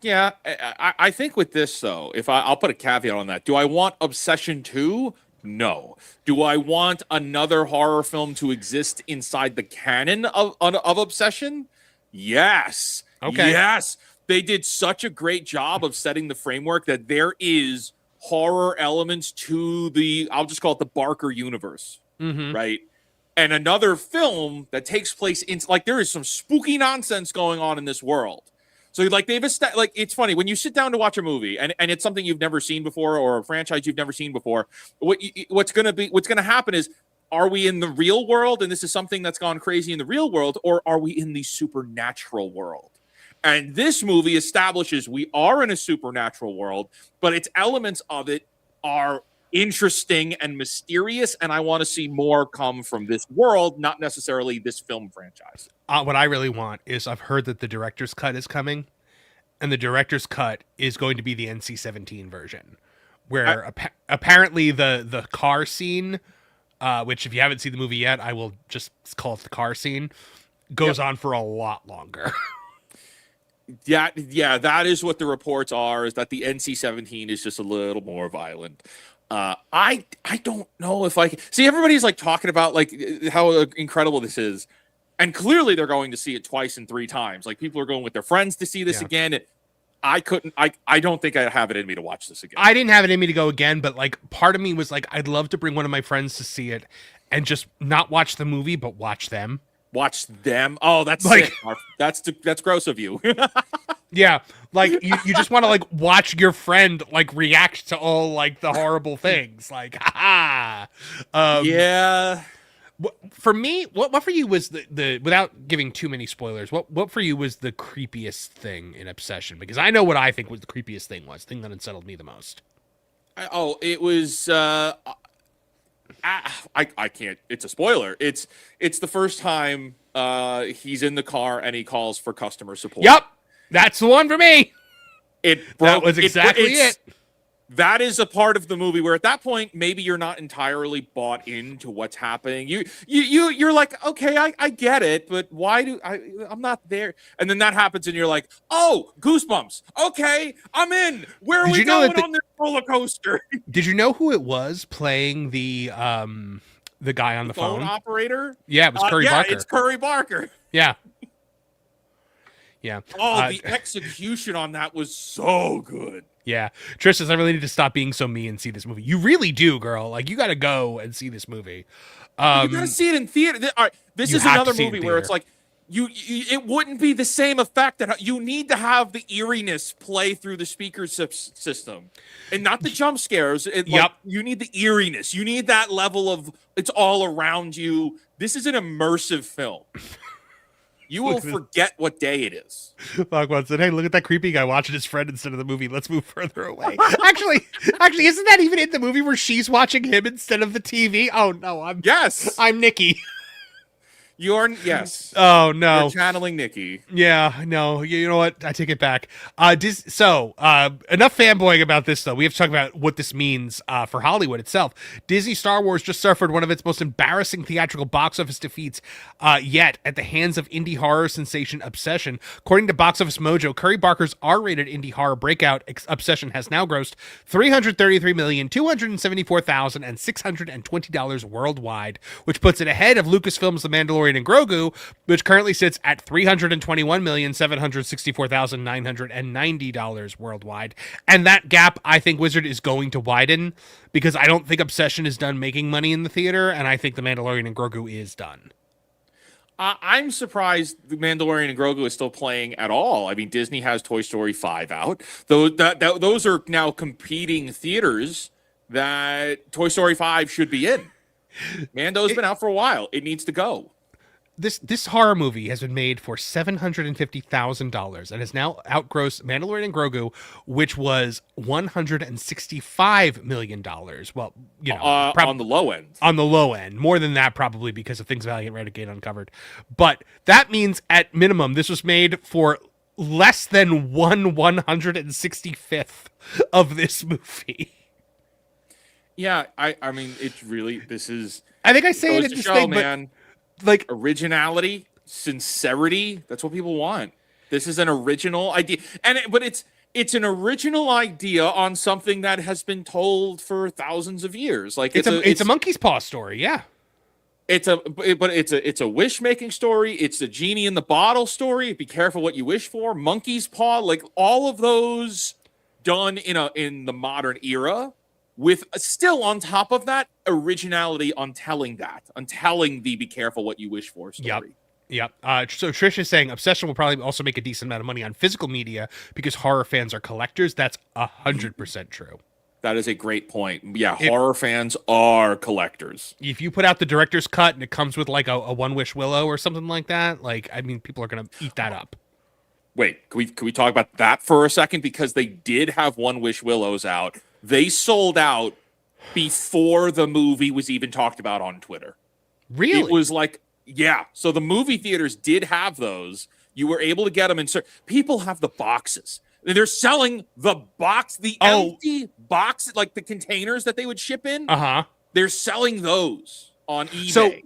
Yeah, I think with this, though, I'll put a caveat on that. Do I want Obsession 2? No. Do I want another horror film to exist inside the canon of Obsession? Yes. Okay. Yes. They did such a great job of setting the framework that there is horror elements to I'll just call it the Barker universe, right? And another film that takes place in, like, there is some spooky nonsense going on in this world. So, like, it's funny when you sit down to watch a movie and it's something you've never seen before, or a franchise you've never seen before. What's going to happen is, are we in the real world and this is something that's gone crazy in the real world, or are we in the supernatural world? And this movie establishes we are in a supernatural world, but its elements of it are interesting and mysterious, and I want to see more come from this world, not necessarily this film franchise. What I really want is I've heard that the director's cut is coming, and the director's cut is going to be the NC-17 version, where apparently the car scene, which if you haven't seen the movie yet, I will just call it the car scene, goes on for a lot longer. Yeah, that is what the reports are, is that the NC-17 is just a little more violent. I don't know if I can see, everybody's like talking about like how incredible this is. And clearly they're going to see it twice and 3 times. Like people are going with their friends to see this again. I don't think I have it in me to watch this again. I didn't have it in me to go again, but like part of me was like, I'd love to bring one of my friends to see it and just not watch the movie, but watch them. Watch them. Oh, that's like sick. That's gross of you. Yeah, like you just want to like watch your friend like react to all like the horrible things. Like, haha. Yeah. For me, what for you was the without giving too many spoilers, what for you was the creepiest thing in Obsession? Because I know what I think was the creepiest thing was, the thing that unsettled me the most. It was I can't, it's a spoiler. It's the first time he's in the car and he calls for customer support. Yep. That's the one for me. That was exactly it. That is a part of the movie where at that point maybe you're not entirely bought into what's happening. You're like, okay, I get it, but why I'm not there. And then that happens and you're like, oh, goosebumps. Okay, I'm in. Where are we going on this roller coaster? Did you know who it was playing the guy on the phone operator? Yeah, it was Curry Barker. Yeah, it's Curry Barker. Yeah. Yeah. Oh, the execution on that was so good. Yeah. Trish says, I really need to stop being so mean and see this movie. You really do, girl. Like, you got to go and see this movie. You got to see it in theater. All right, this is another movie where it's like, it wouldn't be the same effect. That you need to have the eeriness play through the speaker system, and not the jump scares. You need the eeriness. You need that level of it's all around you. This is an immersive film. You will forget what day it is. Fogwan said, hey, look at that creepy guy watching his friend instead of the movie. Let's move further away. Actually, isn't that even in the movie where she's watching him instead of the TV? Oh, no. I'm Nikki. Yes. Oh, no. You're channeling Nikki. Yeah, no. You know what? I take it back. Enough fanboying about this, though. We have to talk about what this means for Hollywood itself. Disney Star Wars just suffered one of its most embarrassing theatrical box office defeats yet at the hands of indie horror sensation Obsession. According to Box Office Mojo, Curry Barker's R-rated indie horror breakout Obsession has now grossed $333,274,620 worldwide, which puts it ahead of Lucasfilm's The Mandalorian and Grogu, which currently sits at $321,764,990 worldwide. And that gap, I think, Wizard, is going to widen because I don't think Obsession is done making money in the theater, and I think The Mandalorian and Grogu is done. I'm surprised The Mandalorian and Grogu is still playing at all. I mean, Disney has Toy Story 5 out. Those are now competing theaters that Toy Story 5 should be in. Mando's been out for a while. It needs to go. This horror movie has been made for $750,000 and has now outgrossed Mandalorian and Grogu, which was $165 million. Well, you know, on the low end. On the low end, more than that probably because of Things Valiant, Renegade, Uncovered. But that means at minimum this was made for less than 1/165th of this movie. Yeah, I mean, it's really, this is. I think I say it in this thing, man. Like originality, sincerity, that's what people want. This is an original idea, but it's an original idea on something that has been told for thousands of years. Like it's a monkey's paw story, yeah. It's a wish making story. It's a genie in the bottle story. Be careful what you wish for. Monkey's paw, like all of those done in the modern era. With still on top of that, originality on telling the be careful what you wish for story. Yep. So Trish is saying Obsession will probably also make a decent amount of money on physical media because horror fans are collectors. That's 100% true. That is a great point. Yeah, horror fans are collectors. If you put out the director's cut and it comes with like a One Wish Willow or something like that, like, I mean, people are going to eat that up. Wait, can we talk about that for a second? Because they did have One Wish Willows out They sold out before the movie was even talked about on Twitter. Really? It was like, yeah. So the movie theaters did have those. You were able to get them in. People have the boxes. They're selling the empty box, like the containers that they would ship in. They're selling those on eBay.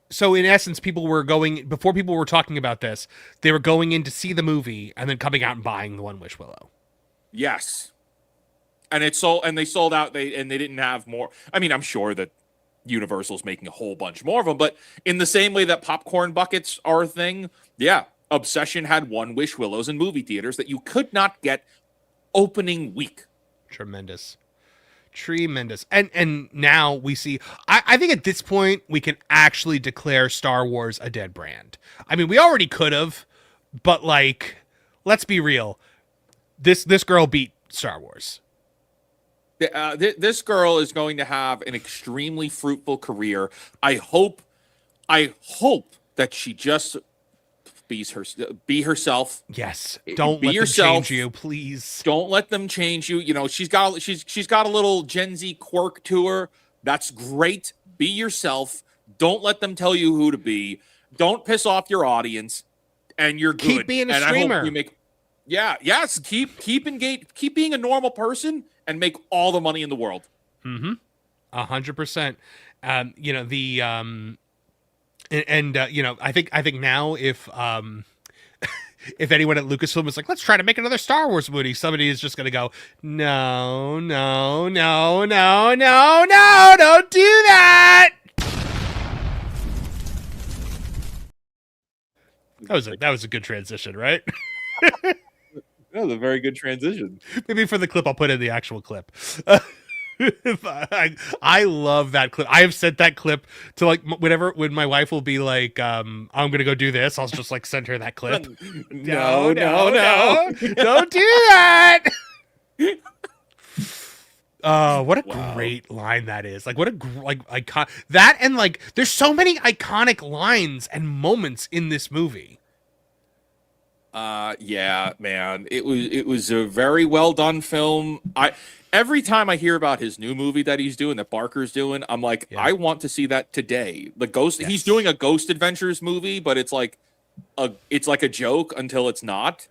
So in essence, before people were talking about this, they were going in to see the movie and then coming out and buying the One Wish Willow. Yes. And they sold out. They didn't have more. I mean, I'm sure that Universal's making a whole bunch more of them, but in the same way that popcorn buckets are a thing, yeah, Obsession had One Wish Willows in movie theaters that you could not get opening week. Tremendous. And now we see, I think at this point we can actually declare Star Wars a dead brand. I mean, we already could have, but like, let's be real. This girl beat Star Wars. This girl is going to have an extremely fruitful career. I hope that she just be herself. Yes. Don't be let yourself. them change you, please. Don't let them change you. You know, she's got a little Gen Z quirk to her. That's great. Be yourself. Don't let them tell you who to be. Don't piss off your audience, and you're good. Keep being a streamer. I hope keep engaged. Keep being a normal person and make all the money in the world. 100%. You know, I think now if anyone at Lucasfilm is like, let's try to make another Star Wars movie, somebody is just going to go, no, don't do that. That was a good transition, right? That was a very good transition. Maybe for the clip, I'll put in the actual clip. I love that clip. I have sent that clip to like when my wife will be like, I'm gonna go do this. I'll just like send her that clip. No, don't do that. What a great line that is! Like, what a icon that, and like, there's so many iconic lines and moments in this movie. Yeah, man, it was a very well done film. Every time I hear about his new movie that he's doing, that Barker's doing, I'm like, I want to see that today. The Ghost, he's doing a Ghost Adventures movie, but it's like a joke until it's not.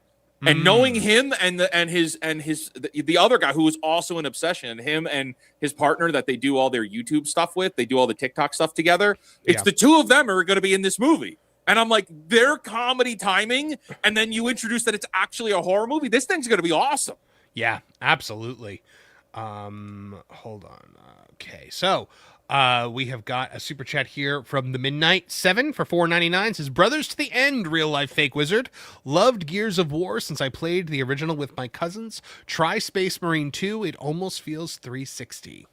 And knowing him and the other guy who was also an Obsession, him and his partner that they do all their YouTube stuff with, they do all the TikTok stuff together. It's the two of them are going to be in this movie. And I'm like, their comedy timing, and then you introduce that it's actually a horror movie. This thing's going to be awesome. Yeah, absolutely. Hold on. Okay, so we have got a super chat here from the Midnight 7 for $4.99. Says, brothers to the end, real life fake wizard. Loved Gears of War since I played the original with my cousins. Try Space Marine 2. It almost feels 360.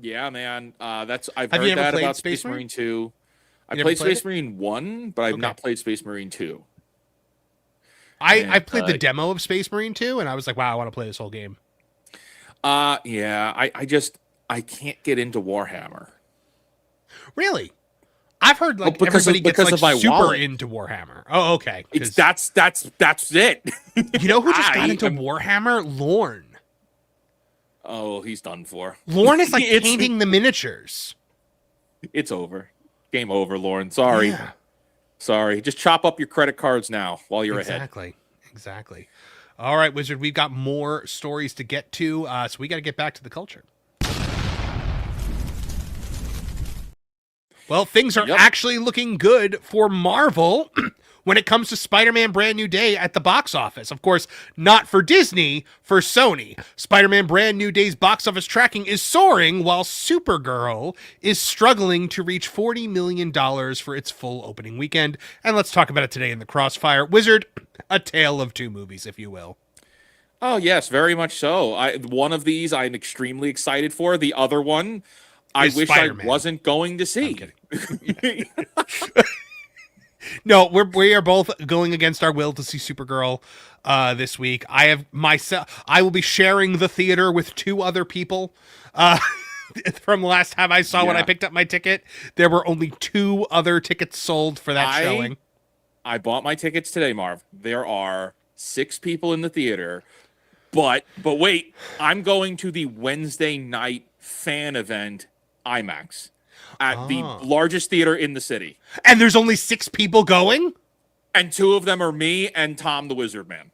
Yeah, man. I've Have heard you ever that played about Space Space Marine Marine? 2. I You played never played Space Marine 1, but I've not played Space Marine 2. I played the demo of Space Marine 2, and I was like, wow, I want to play this whole game. Yeah, I can't get into Warhammer. Really? I've heard like everybody gets like super into Warhammer. Oh, okay. That's it. You know who just got into Warhammer? Lorne. Oh, he's done for. Lorne is like painting the miniatures. It's over. Game over, Lauren. Sorry. Yeah. Sorry. Just chop up your credit cards now while you're ahead. Exactly. All right, Wizard, we've got more stories to get to, so we got to get back to the culture. Well, things are actually looking good for Marvel when it comes to Spider-Man Brand New Day at the box office. Of course, not for Disney, for Sony. Spider-Man Brand New Day's box office tracking is soaring, while Supergirl is struggling to reach $40 million for its full opening weekend. And let's talk about it today in the Crossfire. Wizard, a tale of two movies, if you will. Oh, yes, very much so. One of these I'm extremely excited for. The other one, I wish Spider-Man. I wasn't going to see. I'm kidding. No, we are both going against our will to see Supergirl this week. I will be sharing the theater with two other people. From the last time I saw when I picked up my ticket, there were only two other tickets sold for that showing. I bought my tickets today, Marv. There are 6 people in the theater. But wait, I'm going to the Wednesday night fan event IMAX at the largest theater in the city. And there's only 6 people going? And 2 of them are me and Tom the Wizard Man.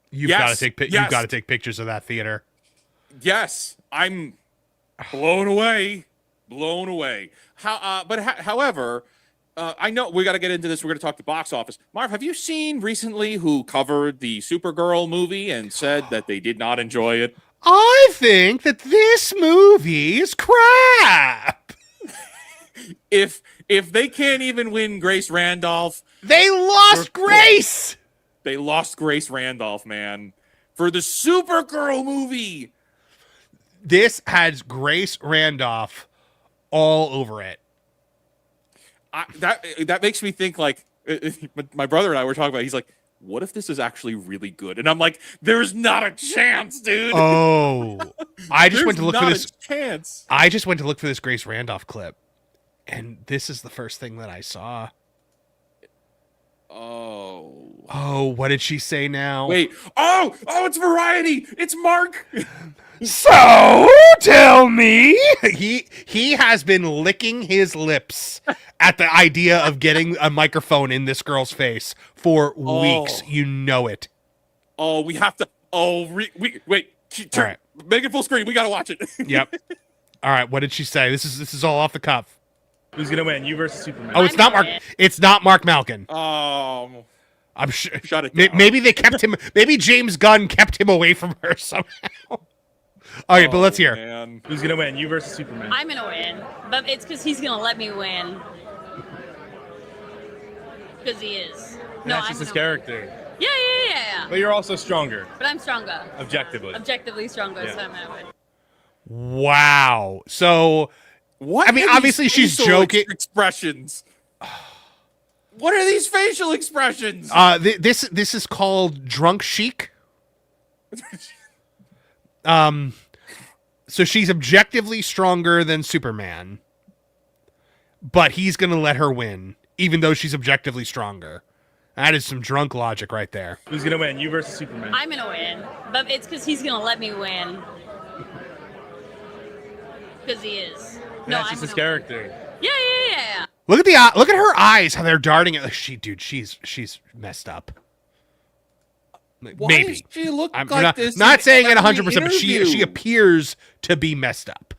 You've got to take pictures of that theater. Yes, I'm blown away. Blown away. However, I know we got to get into this. We're going to talk the box office. Marv, have you seen recently who covered the Supergirl movie and said that they did not enjoy it? I think that this movie is crap. If they can't even win Grace Randolph, They lost Grace. they lost Grace Randolph, man, for the Supergirl movie. This has Grace Randolph all over it. That makes me think, like, my brother and I were talking about it. He's like, what if this is actually really good? And I'm like, there's not a chance, dude. Oh, I just went to look for this. Chance. I just went to look for this Grace Randolph clip, and this is the first thing that I saw. Oh, what did she say now? Wait. Oh, it's Variety. It's Mark. So tell me, he has been licking his lips at the idea of getting a microphone in this girl's face for weeks. You know it. Oh, we have to. Oh, wait. All right. Make it full screen. We gotta watch it. Yep. All right. What did she say? This is all off the cuff. Who's gonna win? You versus Superman. Oh, it's not Mark. It's not Mark Malkin. I'm sure. Shut it down. Maybe they kept him. Maybe James Gunn kept him away from her somehow. All right, but let's hear. Man. Who's gonna win? You versus Superman. I'm gonna win, but it's because he's gonna let me win. Because he is. That's just his character. Yeah. But you're also stronger, But I'm stronger. objectively Stronger, Yeah. so I'm gonna win. Wow. So, What? I mean, are these obviously she's facial joking. Expressions. What are these facial expressions? This is called drunk chic. So she's objectively stronger than Superman, but he's gonna let her win, even though she's objectively stronger. That is some drunk logic right there. Who's gonna win? You versus Superman. I'm gonna win, but it's because he's gonna let me win. Because he is. That's just his character. Yeah. Look at her eyes, how they're darting at. She's messed up. Why Maybe does she look I'm like this not in saying it every 100%, but she interview? appears to be messed up.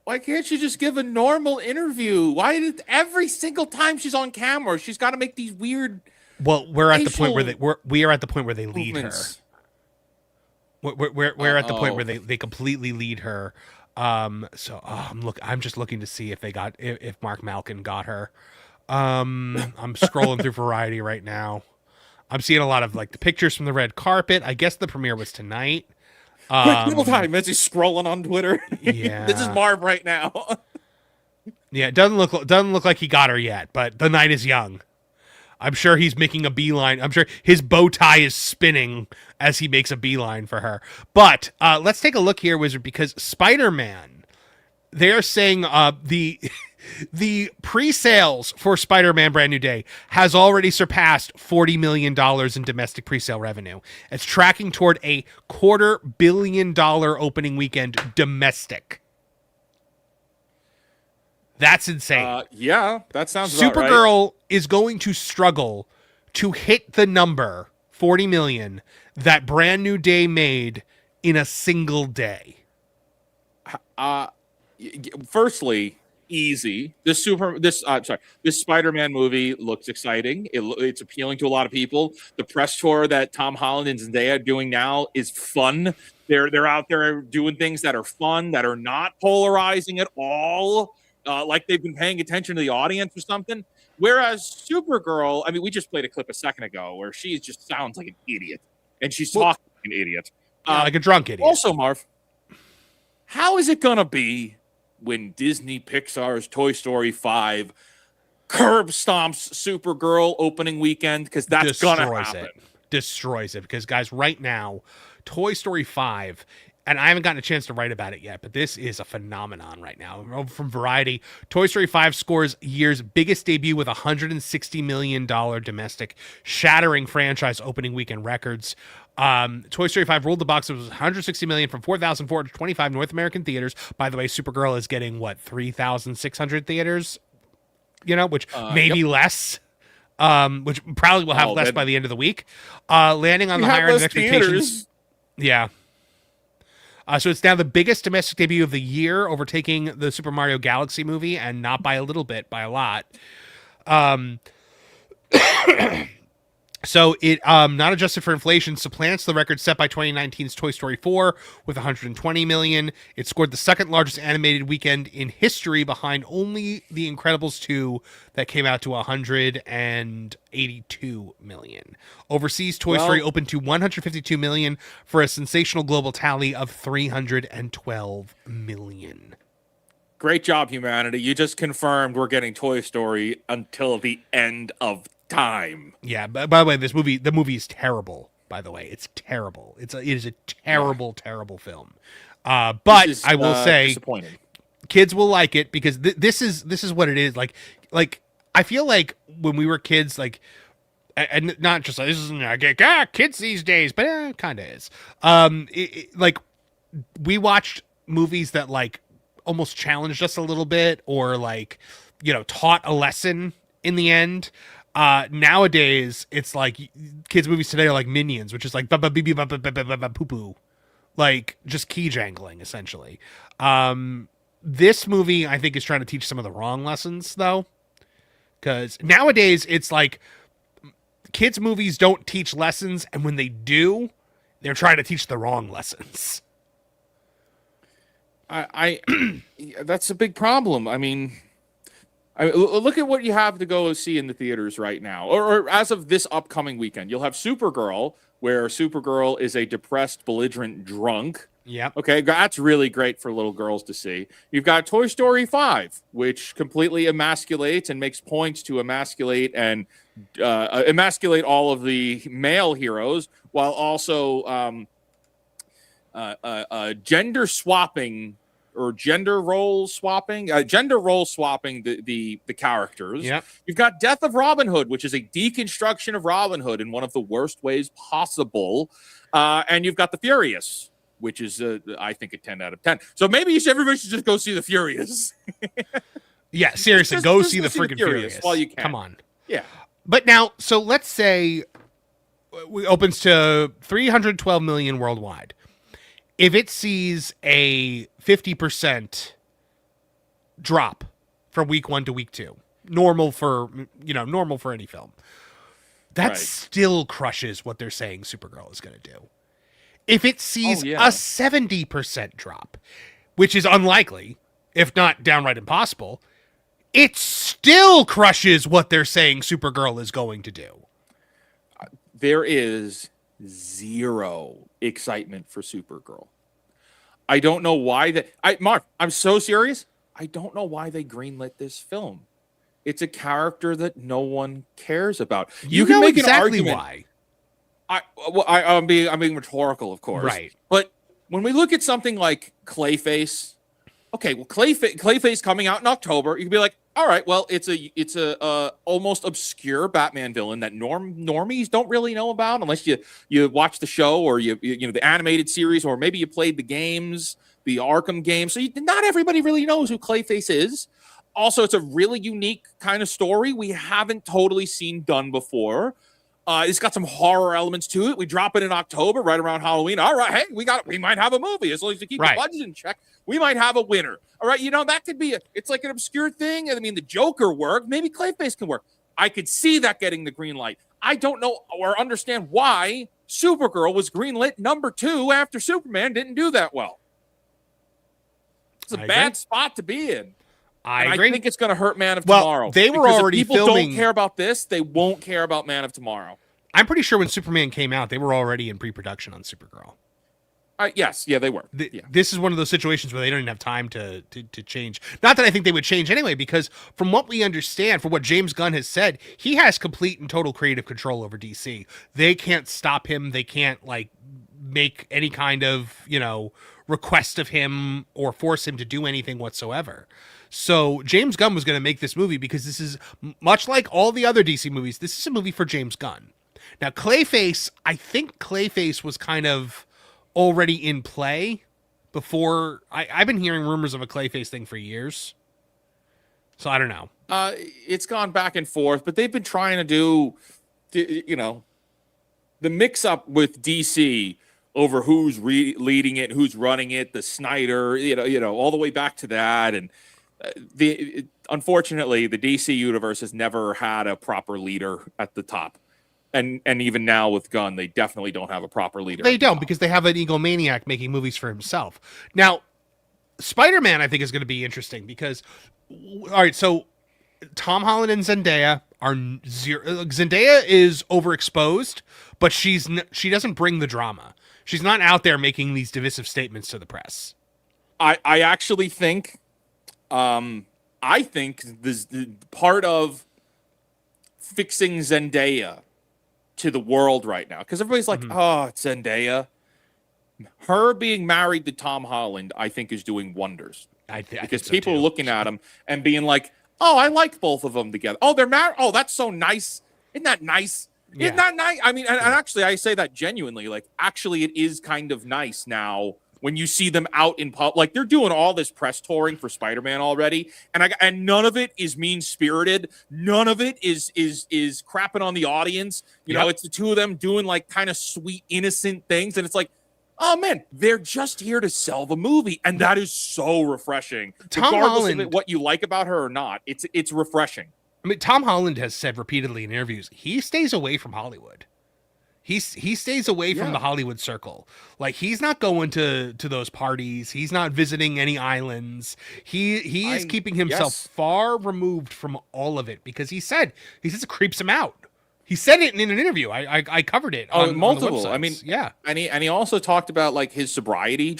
Why can't she just give a normal interview? Why did every single time she's on camera, she's got to make these weird Well, we're at the point where facial we are at the point where they lead her. movements? We're at the point where they completely lead her. I'm just looking to see if Mark Malkin got her. I'm scrolling through Variety right now. I'm seeing a lot of like the pictures from the red carpet. I guess the premiere was tonight. Quick little time as he's scrolling on Twitter. Yeah. This is Marv right now. Yeah, it doesn't look like he got her yet, but the night is young. I'm sure he's making a beeline. I'm sure his bow tie is spinning as he makes a beeline for her. But let's take a look here, Wizard, because Spider-Man, they're saying the pre-sales for Spider-Man Brand New Day has already surpassed $40 million in domestic pre-sale revenue. It's tracking toward a $250 million opening weekend domestic. That's insane. Yeah, that sounds about right. Supergirl is going to struggle to hit the number 40 million that Brand New Day made in a single day. Firstly, easy. This Spider-Man movie looks exciting. It's appealing to a lot of people. The press tour that Tom Holland and Zendaya are doing now is fun. They're out there doing things that are fun, that are not polarizing at all. Like they've been paying attention to the audience or something. Whereas Supergirl, I mean, we just played a clip a second ago where she just sounds like an idiot, and she's talking like an idiot, Like a drunk idiot. Also, Marv, how is it gonna be when Disney Pixar's Toy Story 5 curb stomps Supergirl opening weekend? Because that's gonna happen. Destroys it. Because guys, right now, Toy Story 5 and I haven't gotten a chance to write about it yet, but this is a phenomenon right now. From Variety, Toy Story 5 scores year's biggest debut with $160 million domestic, shattering franchise opening weekend records. Toy Story 5 ruled the box office with $160 million from 4,425 North American theaters. By the way, Supergirl is getting, 3,600 theaters? Which maybe less. Which probably will have less by the end of the week. Landing on the higher end of expectations. Yeah. So it's now the biggest domestic debut of the year, overtaking the Super Mario Galaxy movie, and not by a little bit, by a lot. So it, not adjusted for inflation, supplants the record set by 2019's Toy Story 4 with $120 million. It scored the second largest animated weekend in history, behind only The Incredibles 2 that came out to $182 million. Overseas, Toy Story opened to $152 million for a sensational global tally of $312 million. Great job, humanity. You just confirmed we're getting Toy Story until the end of time. Yeah, by the way, the movie is terrible. By the way, it's terrible. It is a terrible film. But I will say, kids will like it because this is what it is. Like I feel like when we were kids, and not just this isn't kids these days, but it kind of is. We watched movies that almost challenged us a little bit, or taught a lesson in the end. Nowadays it's kids movies today are like Minions, which is like poo poo, just key jangling essentially. This movie I think is trying to teach some of the wrong lessons though, because nowadays it's kids movies don't teach lessons, and when they do, they're trying to teach the wrong lessons. I that's a big problem. I mean, look at what you have to go see in the theaters right now, or as of this upcoming weekend. You'll have Supergirl, where Supergirl is a depressed, belligerent drunk. Yep. Okay, that's really great for little girls to see. You've got Toy Story 5, which completely emasculates and makes points to emasculate and emasculate all of the male heroes, while also gender swapping or gender role swapping the characters. Yep. You've got Death of Robin Hood, which is a deconstruction of Robin Hood in one of the worst ways possible. And you've got The Furious, which is, I think, a 10 out of 10. So maybe everybody should just go see The Furious. Yeah, seriously, go see the freaking Furious while you can. Come on. Yeah. But now, so let's say it opens to 312 million worldwide. If it sees a 50% drop from week 1 to week 2, normal for any film, that still crushes what they're saying Supergirl is going to do. If it sees a 70% drop, which is unlikely, if not downright impossible, it still crushes what they're saying Supergirl is going to do. There is zero excitement for Supergirl. I don't know why Mark, I'm so serious. I don't know why they greenlit this film. It's a character that no one cares about. You can make exactly an argument why. I'm being rhetorical, of course. Right. But when we look at something like Clayface, okay, well, Clayface coming out in October, you can be like, all right, well, it's a almost obscure Batman villain that normies don't really know about unless you watch the show, or you the animated series, or maybe you played the games, the Arkham games. So not everybody really knows who Clayface is. Also, it's a really unique kind of story we haven't totally seen done before. It's got some horror elements to it. We drop it in October, right around Halloween. All right, hey, we might have a movie as long as you keep the budget in check. We might have a winner. All right, that could be it's like an obscure thing. And I mean, the Joker worked. Maybe Clayface can work. I could see that getting the green light. I don't know or understand why Supergirl was greenlit number 2 after Superman didn't do that well. It's a bad spot to be in. I agree. I think it's going to hurt Man of Tomorrow. They were already if people filming. Don't care about this. They won't care about Man of Tomorrow. I'm pretty sure when Superman came out, they were already in pre-production on Supergirl. Yes, they were. This is one of those situations where they don't even have time to change. Not that I think they would change anyway, because from what we understand, from what James Gunn has said, he has complete and total creative control over DC. They can't stop him. They can't make any kind of, request of him or force him to do anything whatsoever. So James Gunn was going to make this movie because this is much like all the other DC movies. This is a movie for James Gunn. Now, Clayface, I think Clayface was kind of already in play before. I've been hearing rumors of a Clayface thing for years. So I don't know. It's gone back and forth, but they've been trying to do, the mix up with DC over who's leading it, who's running it, the Snyder, all the way back to that. And unfortunately, the DC universe has never had a proper leader at the top. And even now with Gunn, they definitely don't have a proper leader. They don't, because they have an egomaniac making movies for himself. Now, Spider-Man, I think, is going to be interesting because, all right, so Tom Holland and Zendaya are zero. Zendaya is overexposed, but she doesn't bring the drama. She's not out there making these divisive statements to the press. I actually think, this part of fixing Zendaya to the world right now, because everybody's like, oh, it's Zendaya. Her being married to Tom Holland, I think, is doing wonders. Because people are looking at him and being like, oh, I like both of them together. Oh, they're married. Oh, that's so nice. Isn't that nice? Yeah. Isn't that nice? I mean, and actually, I say that genuinely. Like, actually, it is kind of nice now when you see them out in public. Like, they're doing all this press touring for Spider-Man already, and none of it is mean-spirited. None of it is crapping on the audience. You know, it's the two of them doing like kind of sweet, innocent things, and it's like, oh man, they're just here to sell the movie, and that is so refreshing. Tom Regardless Holland, of what you like about her or not, it's refreshing. I mean, Tom Holland has said repeatedly in interviews he stays away from Hollywood. He stays away from the Hollywood circle. Like, he's not going to those parties. He's not visiting any islands. He is keeping himself far removed from all of it because he says it creeps him out. He said it in an interview. I covered it on multiple. On the I mean, yeah, and he also talked about like his sobriety.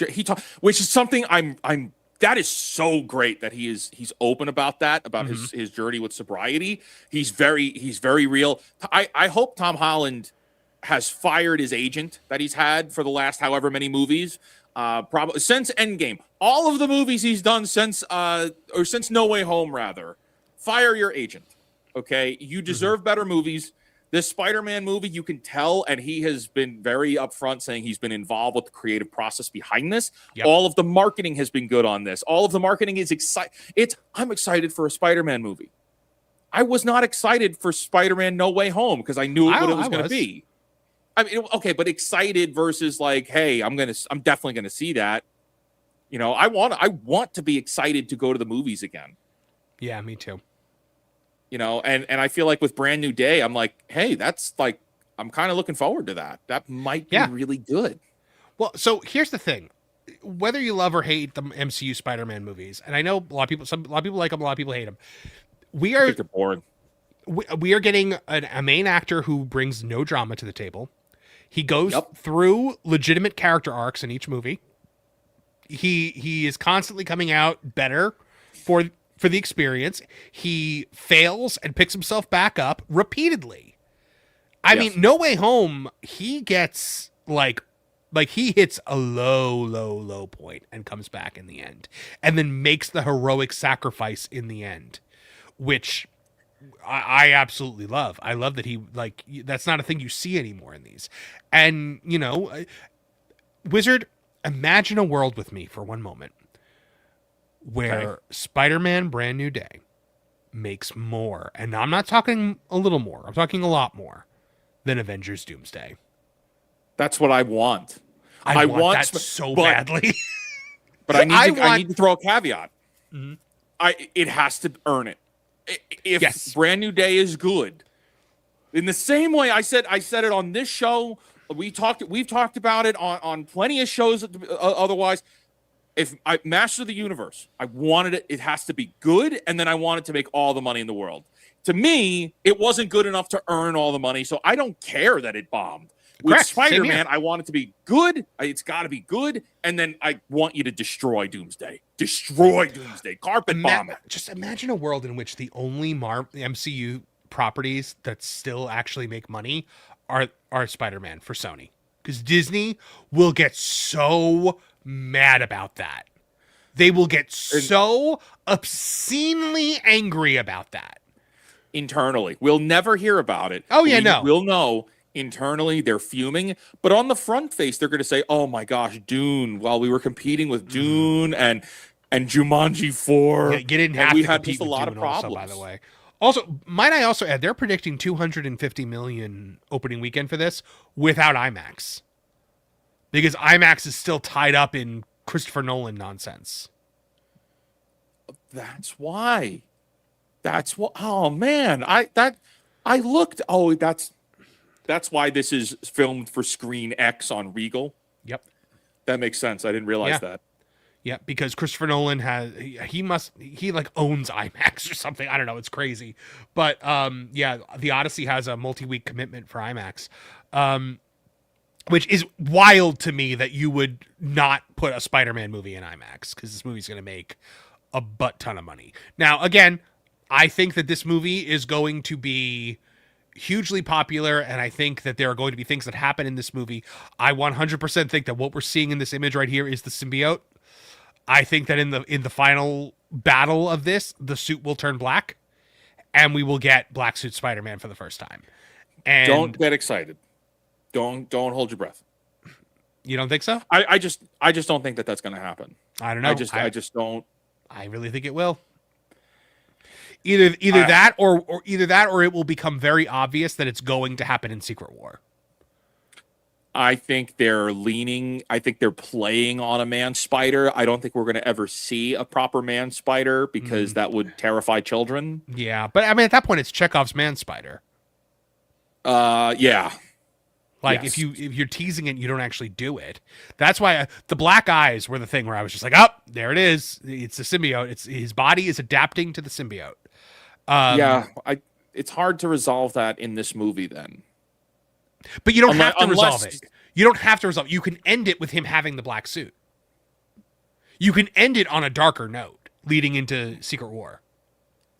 Which is something I'm. That is so great that he's open about that, about his journey with sobriety. He's very real. I hope Tom Holland has fired his agent that he's had for the last however many movies, probably since Endgame. All of the movies he's done since No Way Home, rather. Fire your agent, okay? You deserve better movies. This Spider-Man movie, you can tell, and he has been very upfront saying he's been involved with the creative process behind this. Yep. All of the marketing has been good on this. All of the marketing is I'm excited for a Spider-Man movie. I was not excited for Spider-Man No Way Home because I knew what it was going to be. I mean, okay, but excited versus like, hey, I'm definitely gonna see that. You know, I want to be excited to go to the movies again. Yeah, me too. You know, and I feel like with Brand New Day, I'm like, hey, that's like, I'm kind of looking forward to that. That might be really good. Well, so here's the thing. Whether you love or hate the MCU Spider-Man movies, and I know a lot of people like them, a lot of people hate them. I think they're boring. We are getting a main actor who brings no drama to the table. He goes through legitimate character arcs in each movie. He is constantly coming out better for the experience. He fails and picks himself back up repeatedly. I mean, No Way Home, he gets like he hits a low point and comes back in the end, and then makes the heroic sacrifice in the end, which I absolutely love. I love that that's not a thing you see anymore in these. And, you know, Wizard, imagine a world with me for one moment where Spider-Man Brand New Day makes more, and I'm not talking a little more, I'm talking a lot more than Avengers Doomsday. That's what I want. I want that so badly. But I need to throw a caveat. Mm-hmm. It has to earn it. If Brand New Day is good, in the same way I said it on this show, we've talked about it on plenty of shows otherwise. If I Master of the Universe, I wanted it has to be good, and then I wanted to make all the money in the world. To me, it wasn't good enough to earn all the money, so I don't care that it bombed. With Spider-Man, I want it to be good. It's got to be good. And then I want you to destroy Doomsday. Destroy Doomsday. Carpet bomb it. Just imagine a world in which the only MCU properties that still actually make money are Spider-Man for Sony. because Disney will get so mad about that. They will get so obscenely angry about that. Internally, we'll never hear about it. Oh, yeah, no. We'll know internally they're fuming, but on the front face, they're going to say, oh my gosh, Dune, while we were competing with Dune and Jumanji 4. Yeah, you didn't have to compete with Dune also, by the way. Also, might I also add, they're predicting $250 million opening weekend for this without IMAX. Because IMAX is still tied up in Christopher Nolan nonsense. That's why. That's what. Oh man, I looked. Oh, that's why this is filmed for Screen X on Regal. Yep, that makes sense. I didn't realize that. Yeah, because Christopher Nolan he like owns IMAX or something. I don't know. It's crazy, but yeah, the Odyssey has a multi-week commitment for IMAX. Which is wild to me that you would not put a Spider-Man movie in IMAX, because this movie's going to make a butt ton of money. Now, again, I think that this movie is going to be hugely popular, and I think that there are going to be things that happen in this movie. I 100% think that what we're seeing in this image right here is the symbiote. I think that in the final battle of this, the suit will turn black, and we will get Black Suit Spider-Man for the first time. And don't get excited. Don't hold your breath. You don't think so? I just don't think that that's going to happen. I don't know. I just don't. I really think it will. Either that or it will become very obvious that it's going to happen in Secret War. I think they're leaning. I think they're playing on a man spider. I don't think we're going to ever see a proper man spider, because that would terrify children. Yeah, but I mean, at that point, it's Chekhov's man spider. Yeah. Like, yes. if you're teasing it, you don't actually do it. That's why the black eyes were the thing where I was just like, oh, there it is. It's the symbiote. His body is adapting to the symbiote. It's hard to resolve that in this movie then. But you don't have to resolve it. You don't have to resolve it. You can end it with him having the black suit. You can end it on a darker note leading into Secret War.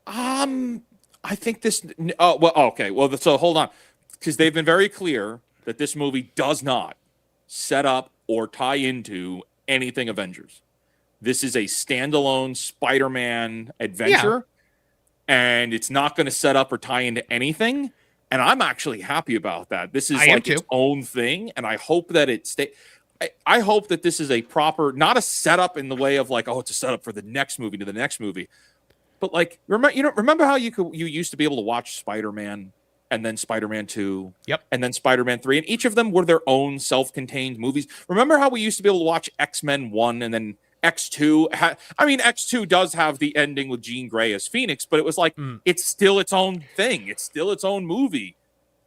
I think this. Oh, well, okay. Well, so hold on, because they've been very clear that this movie does not set up or tie into anything Avengers. This is a standalone Spider-Man adventure, and it's not going to set up or tie into anything. And I'm actually happy about that. This is like its own thing, and I hope that it I hope that this is a proper, not a setup in the way of like, oh, it's a setup for the next movie to the next movie, but like remember how you used to be able to watch Spider-Man and then Spider-Man 2, and then Spider-Man 3, and each of them were their own self-contained movies. Remember how we used to be able to watch X-Men 1 and then X2? I mean, X2 does have the ending with Jean Grey as Phoenix, but it was like, it's still its own thing. It's still its own movie.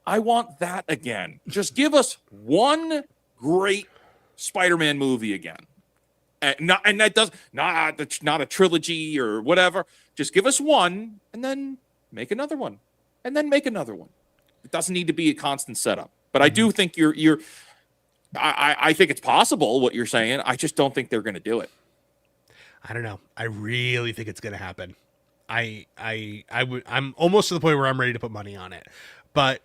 I want that again. Just give us one great Spider-Man movie again. And that does not a trilogy or whatever. Just give us one and then make another one. And then make another one. It doesn't need to be a constant setup. But I do think I think it's possible what you're saying. I just don't think they're going to do it. I don't know. I really think it's going to happen. I'm almost to the point where I'm ready to put money on it. But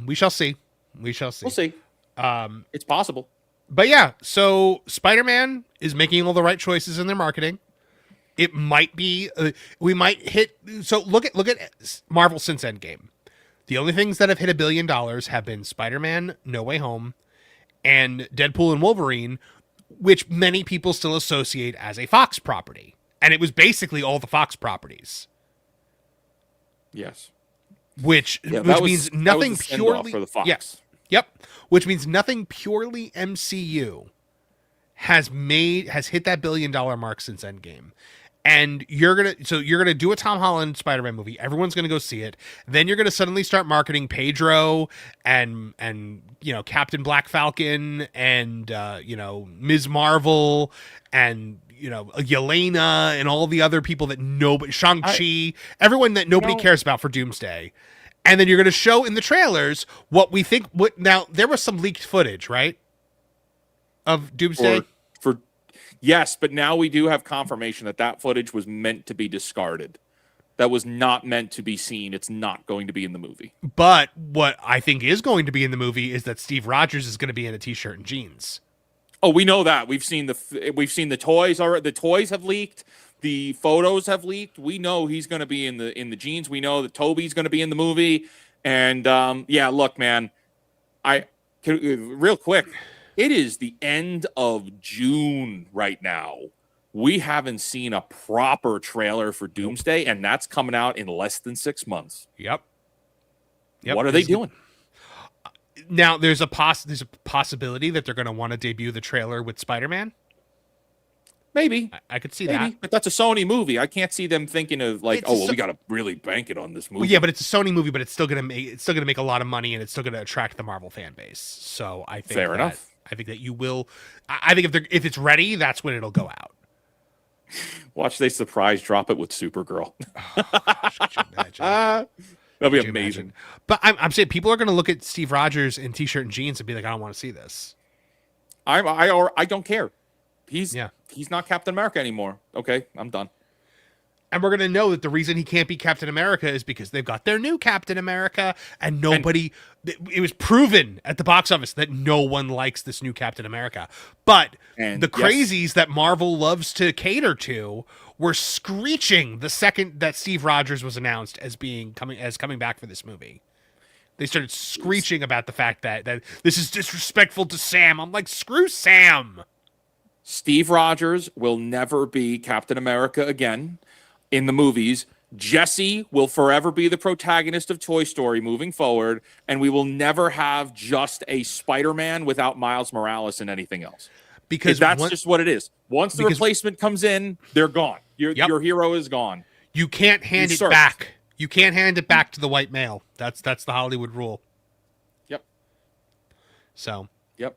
we shall see. We'll see. It's possible. But yeah, so Spider-Man is making all the right choices in their marketing. It might be we might hit. So look at Marvel since Endgame. The only things that have hit $1 billion have been Spider-Man, No Way Home, and Deadpool and Wolverine, which many people still associate as a Fox property. And it was basically all the Fox properties. Yes. Which means nothing purely for the Fox. Yes. Yep. Which means nothing purely MCU has hit that $1 billion mark since Endgame. And you're gonna do a Tom Holland Spider-Man movie. Everyone's gonna go see it. Then you're gonna suddenly start marketing Pedro and Captain Black Falcon and Ms. Marvel and Yelena and all the other people that nobody, Shang-Chi, everyone that nobody cares about for Doomsday. And then you're gonna show in the trailers what we think. Now there was some leaked footage, right, of Doomsday. Yes, but now we do have confirmation that footage was meant to be discarded. that was not meant to be seen. It's not going to be in the movie. But what I think is going to be in the movie is that Steve Rogers is going to be in a t-shirt and jeans. Oh, we know that. We've seen the toys already. The toys have leaked. The photos have leaked. We know he's going to be in the jeans. We know that Toby's going to be in the movie. And yeah, look, man, real quick, it is the end of June right now. We haven't seen a proper trailer for Doomsday, and that's coming out in less than 6 months. Yep. What are they doing? Now, there's a possibility that they're going to want to debut the trailer with Spider-Man. Maybe. I could see that. But that's a Sony movie. I can't see them thinking of like, we got to really bank it on this movie. Well, yeah, but it's a Sony movie, but it's still going to make a lot of money, and it's still going to attract the Marvel fan base. So I think fair enough. I think that you will. I think if it's ready, that's when it'll go out. Watch they surprise drop it with Supergirl. Oh, gosh, could you imagine? That'd be amazing. Imagine? But I'm saying people are going to look at Steve Rogers in t-shirt and jeans and be like, I don't want to see this. I don't care. He's not Captain America anymore. Okay, I'm done. And we're going to know that the reason he can't be Captain America is because they've got their new Captain America, and it was proven at the box office that no one likes this new Captain America. But the crazies that Marvel loves to cater to were screeching the second that Steve Rogers was announced as coming back for this movie. They started screeching about the fact that this is disrespectful to Sam. I'm like, screw Sam. Steve Rogers will never be Captain America again in the movies. Jesse will forever be the protagonist of Toy Story moving forward, and we will never have just a Spider-Man without Miles Morales and anything else. Because that's just what it is. Once the replacement comes in, they're gone. Your hero is gone. You can't hand it back. You can't hand it back to the white male. That's the Hollywood rule. Yep. So. Yep.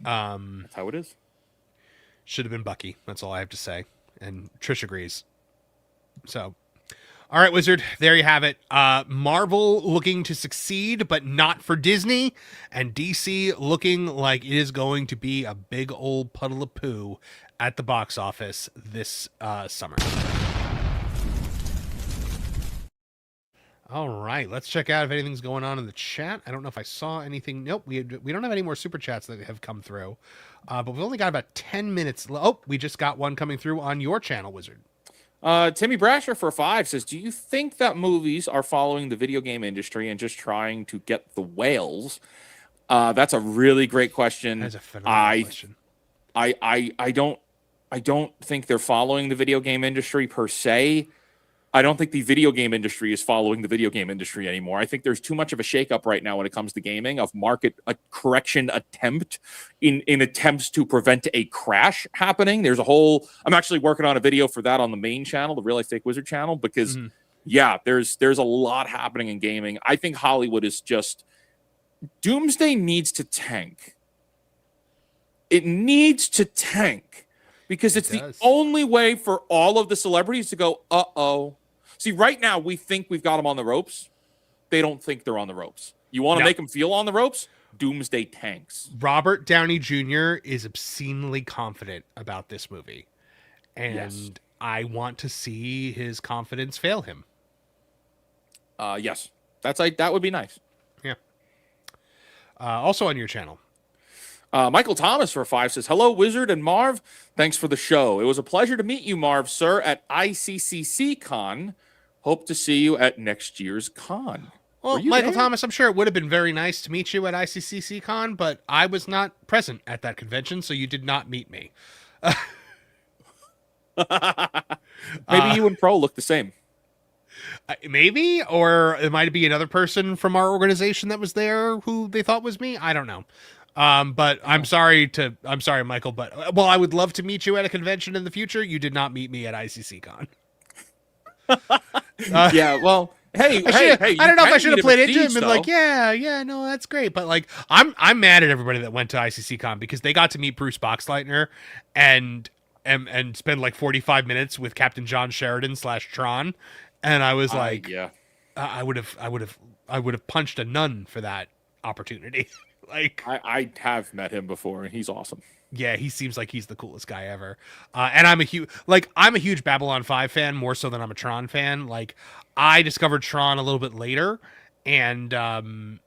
That's how it is. Should have been Bucky. That's all I have to say. And Trish agrees. So, all right, Wizard, there you have it. Marvel looking to succeed, but not for Disney, and DC looking like it is going to be a big old puddle of poo at the box office this summer. All right, let's check out if anything's going on in the chat. I don't know if I saw anything. Nope, we don't have any more super chats that have come through. But we've only got about 10 minutes. Oh, we just got one coming through on your channel, Wizard. Timmy Brasher for 5 says, do you think that movies are following the video game industry and just trying to get the whales? That's a really great question. That's a phenomenal question. I don't think they're following the video game industry per se. I don't think the video game industry is following the video game industry anymore. I think there's too much of a shakeup right now when it comes to gaming, of market correction attempt in attempts to prevent a crash happening. There's I'm actually working on a video for that on the main channel, the Real Life Fake Wizard channel, because there's a lot happening in gaming. I think Hollywood is Doomsday needs to tank. It needs to tank because it's the only way for all of the celebrities to go, uh-oh. See, right now, we think we've got them on the ropes. They don't think they're on the ropes. You want to make them feel on the ropes? Doomsday tanks. Robert Downey Jr. is obscenely confident about this movie. And I want to see his confidence fail him. Yes. That would be nice. Yeah. Also on your channel. Michael Thomas for 5 says, hello, Wizard and Marv. Thanks for the show. It was a pleasure to meet you, Marv, sir, at ICCC Con. Hope to see you at next year's con. Well, Michael Thomas, I'm sure it would have been very nice to meet you at ICCC Con, but I was not present at that convention, so you did not meet me. Maybe you and Pro look the same. Maybe, or it might be another person from our organization that was there who they thought was me. I don't know. But I'm sorry, Michael, but I would love to meet you at a convention in the future. You did not meet me at ICC Con. Yeah, well, hey, I don't know if I should have played into him and been like, yeah, no, that's great. But like, I'm mad at everybody that went to ICC Con because they got to meet Bruce Boxleitner and spend like 45 minutes with Captain John Sheridan / Tron. And I was like, I would have punched a nun for that opportunity. Like, I have met him before and he's awesome. Yeah, he seems like he's the coolest guy ever. And I'm a huge Babylon 5 fan, more so than I'm a Tron fan. Like, I discovered Tron a little bit later, and what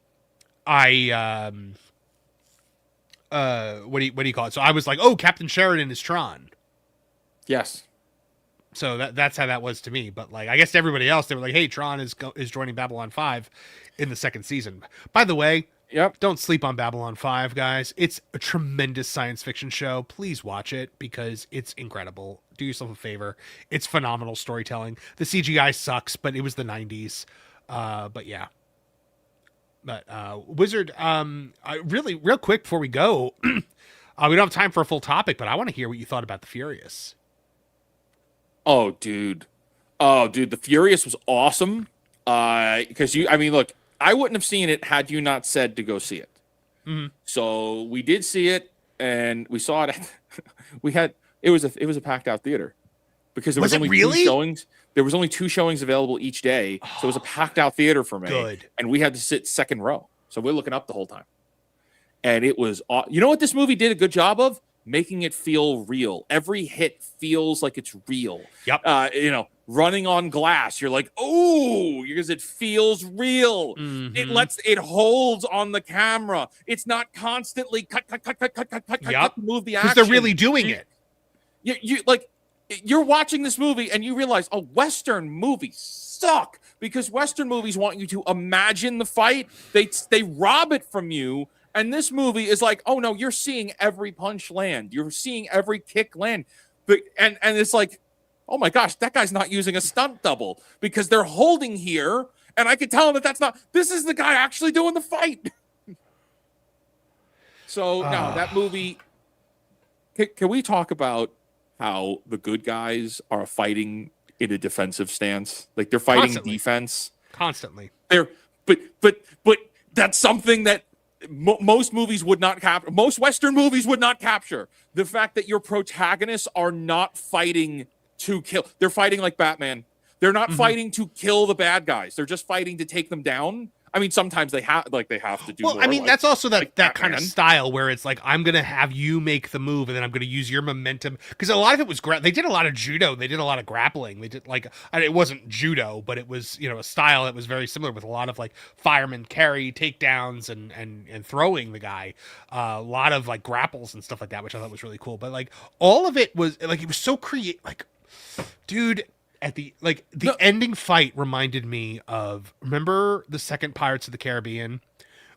do you call it? So I was like, oh, Captain Sheridan is Tron. Yes. So that's how that was to me. But like, I guess to everybody else, they were like, hey, Tron is joining Babylon 5 in the second season. By the way, Yep. don't sleep on Babylon 5, guys. It's a tremendous science fiction show. Please watch it because it's incredible. Do yourself a favor. It's phenomenal storytelling. The CGI sucks, but it was the 90s. But yeah. But Wizard, really real quick before we go, we don't have time for a full topic, but I want to hear what you thought about The Furious. Oh, dude. The Furious was awesome. Because look, I wouldn't have seen it had you not said to go see it. Mm-hmm. So we did see it, and we saw it. It was a packed out theater because there was only really? 2 showings. There was only 2 showings available each day, so it was a packed out theater for me. Good. And we had to sit second row, so we're looking up the whole time. And it was, you know what this movie did a good job of? Making it feel real. Every hit feels like it's real. Yep. Running on glass, you're like, oh, because it feels real. Mm-hmm. It holds on the camera. It's not constantly cut, Yep. to move the action. Because they're really doing it. You're watching this movie and you realize, oh, Western movies suck because Western movies want you to imagine the fight. They rob it from you. And this movie is like, oh no, you're seeing every punch land. You're seeing every kick land. But and it's like, oh my gosh, that guy's not using a stunt double because they're holding here. And I can tell him that's not, this is the guy actually doing the fight. So no, that movie, can we talk about how the good guys are fighting in a defensive stance? Like they're fighting defense. Constantly. But that's something that most movies would not capture. Most Western movies would not capture the fact that your protagonists are not fighting to kill. They're fighting like Batman. They're not fighting to kill the bad guys. They're just fighting to take them down. I mean, sometimes they have to do. Well, more, I mean, that's also that kind of Batman. style where it's like, I'm gonna have you make the move, and then I'm gonna use your momentum. Because a lot of it was they did a lot of judo, they did a lot of grappling. They did it wasn't judo, but it was a style that was very similar with a lot of like fireman carry takedowns and throwing the guy. A lot of like grapples and stuff like that, which I thought was really cool. But like all of it was like it was so creative. Like, dude. At the ending fight reminded me of, remember the second Pirates of the Caribbean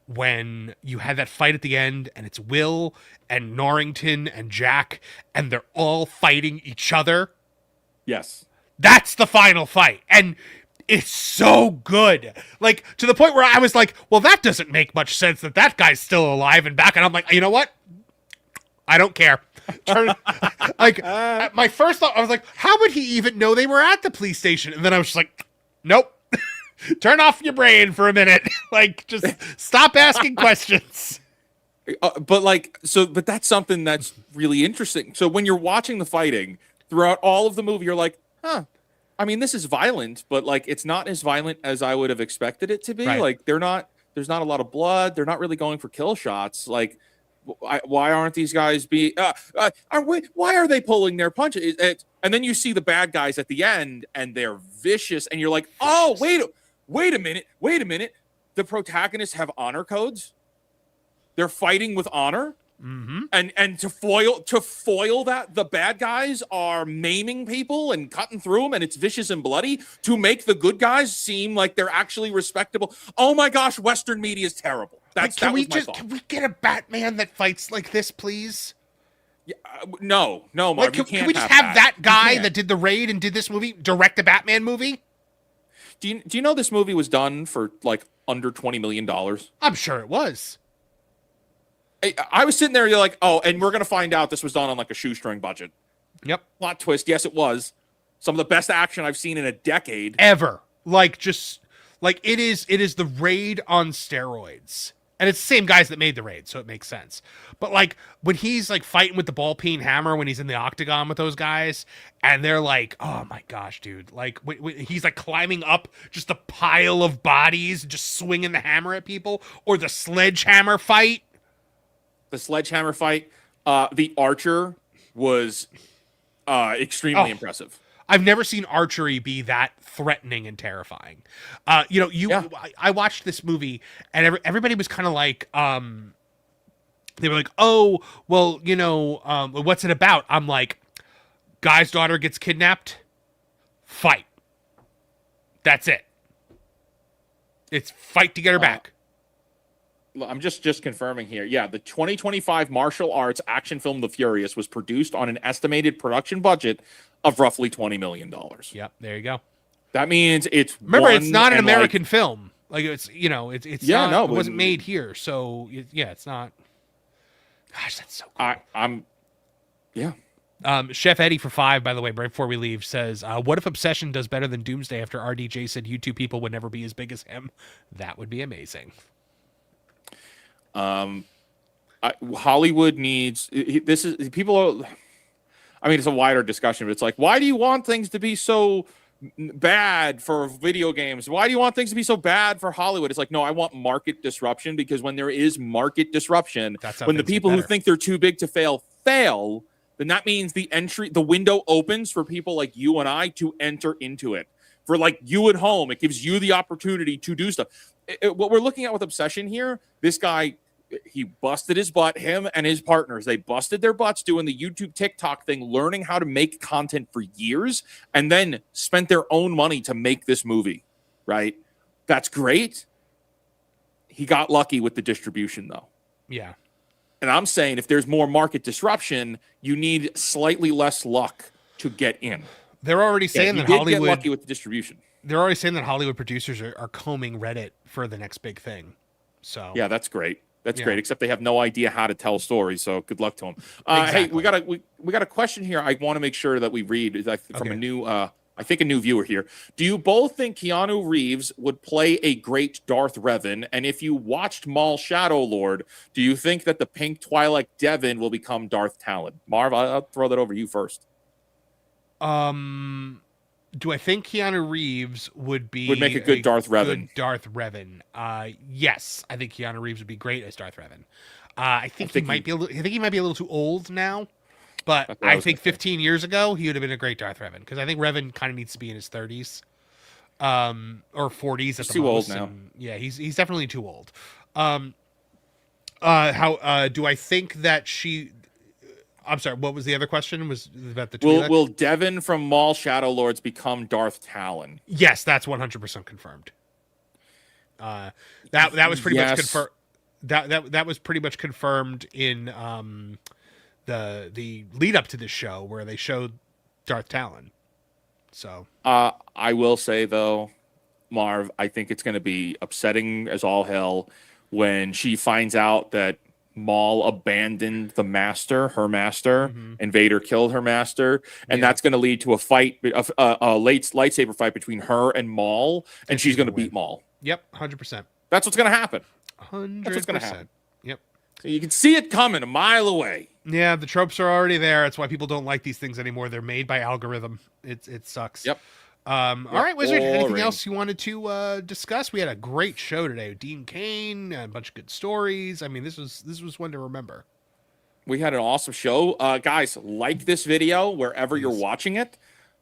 when you had that fight at the end and it's Will and Norrington and Jack and they're all fighting each other? Yes. That's the final fight. And it's so good. Like to the point where I was like, well, that doesn't make much sense that guy's still alive and back. And I'm like, you know what? I don't care. My first thought, I was like, how would he even know they were at the police station? And then I was just like, nope. Turn off your brain for a minute. Like, just stop asking questions. But that's something that's really interesting. So when you're watching the fighting throughout all of the movie, you're like, huh. I mean, this is violent, but like, it's not as violent as I would have expected it to be. Right. Like, there's not a lot of blood. They're not really going for kill shots. Like, why aren't these guys why are they pulling their punches? And then you see the bad guys at the end and they're vicious and you're like, oh, wait a minute. The protagonists have honor codes. They're fighting with honor. Mm-hmm. And to foil that, the bad guys are maiming people and cutting through them and it's vicious and bloody to make the good guys seem like they're actually respectable. Oh my gosh, Western media is terrible. Can we get a Batman that fights like this, please? Yeah, no, Mark. Like, can we just have that guy that did the raid and did this movie direct a Batman movie? Do you know this movie was done for like under $20 million? I'm sure it was. I was sitting there, you're like, oh, and we're gonna find out this was done on like a shoestring budget. Yep. Plot twist, yes, it was. Some of the best action I've seen in a decade. Ever. Like, just like it is the raid on steroids. And it's the same guys that made the raid, so it makes sense. But like when he's like fighting with the ball peen hammer when he's in the octagon with those guys, and they're like, "Oh my gosh, dude!" Like when he's like climbing up just a pile of bodies, just swinging the hammer at people, or the sledgehammer fight. The sledgehammer fight, The Archer was extremely impressive. I've never seen archery be that threatening and terrifying. I watched this movie and everybody was kind of like, they were like, oh, well, what's it about? I'm like, guy's daughter gets kidnapped, fight. That's it. It's fight to get her back. I'm just confirming here. Yeah, the 2025 martial arts action film The Furious was produced on an estimated production budget of roughly $20 million. Yep, there you go. That means it's it's not an American film. Like it's it's yeah, not, no, it wasn't made here, so it's not. Gosh, that's so cool. I'm yeah. Chef Eddie for 5, by the way, right before we leave, says, what if Obsession does better than Doomsday after RDJ said you two people would never be as big as him? That would be amazing. Hollywood needs this is people. I mean, it's a wider discussion, but it's like, why do you want things to be so bad for video games? Why do you want things to be so bad for Hollywood? It's like, no, I want market disruption, because when there is market disruption, when the people who think they're too big to fail, then that means the window opens for people like you and I to enter into it. For like you at home, it gives you the opportunity to do stuff. What we're looking at with Obsession here, this guy, he busted his butt, him and his partners, they busted their butts doing the YouTube TikTok thing, learning how to make content for years, and then spent their own money to make this movie, right? That's great. He got lucky with the distribution, though. Yeah. And I'm saying if there's more market disruption, you need slightly less luck to get in. They're already saying that Hollywood Hollywood get lucky with the distribution. They're already saying that Hollywood producers are combing Reddit for the next big thing. So yeah, that's great. That's great. Except they have no idea how to tell stories. So good luck to them. Exactly. Hey, we got a question here. I want to make sure that we read from a new, I think a new viewer here. Do you both think Keanu Reeves would play a great Darth Revan? And if you watched Maul Shadow Lord, do you think that the pink Twi'lek Devin will become Darth Talon? Marv, I'll throw that over to you first. Do I think Keanu Reeves would make a good Darth Revan? Yes, I think Keanu Reeves would be great as Darth Revan. I think he might be a little too old now, but I think 15 years ago he would have been a great Darth Revan, because I think Revan kind of needs to be in his 30s, or 40s at the too most. Old now. Yeah, he's definitely too old. How do I think that she? I'm sorry, what was the other question? Was about the will Devin from Maul Shadow Lords become Darth Talon? Yes, that's 100% confirmed. That was pretty much confirmed. That was pretty much confirmed in the lead up to this show, where they showed Darth Talon. So I will say though, Marv, I think it's going to be upsetting as all hell when she finds out that Maul abandoned her master, and Vader killed her master, and that's going to lead to a fight, a late lightsaber fight between her and Maul, and she's going to beat Maul. Yep, 100%. That's what's going to happen. 100%. That's what's going to happen. Yep. So you can see it coming a mile away. Yeah, the tropes are already there. That's why people don't like these things anymore. They're made by algorithm. It sucks. Yep. All right, Wizard, anything else you wanted to discuss? We had a great show today with Dean Cain, a bunch of good stories. I mean, this was one to remember. We had an awesome show. Guys, like this video wherever you're watching it.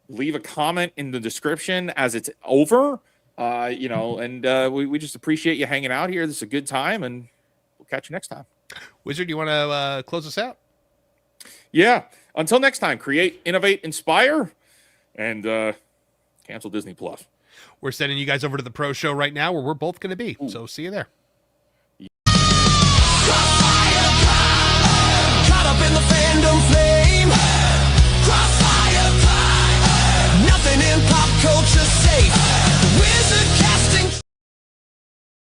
Leave a comment in the description as it's over. And we just appreciate you hanging out here. This is a good time, and we'll catch you next time. Wizard, you want to close us out? Yeah. Until next time, create, innovate, inspire, and cancel Disney Plus. We're sending you guys over to the Pro Show right now, where we're both going to be. So see you there. Crossfire, caught up in the fandom flame.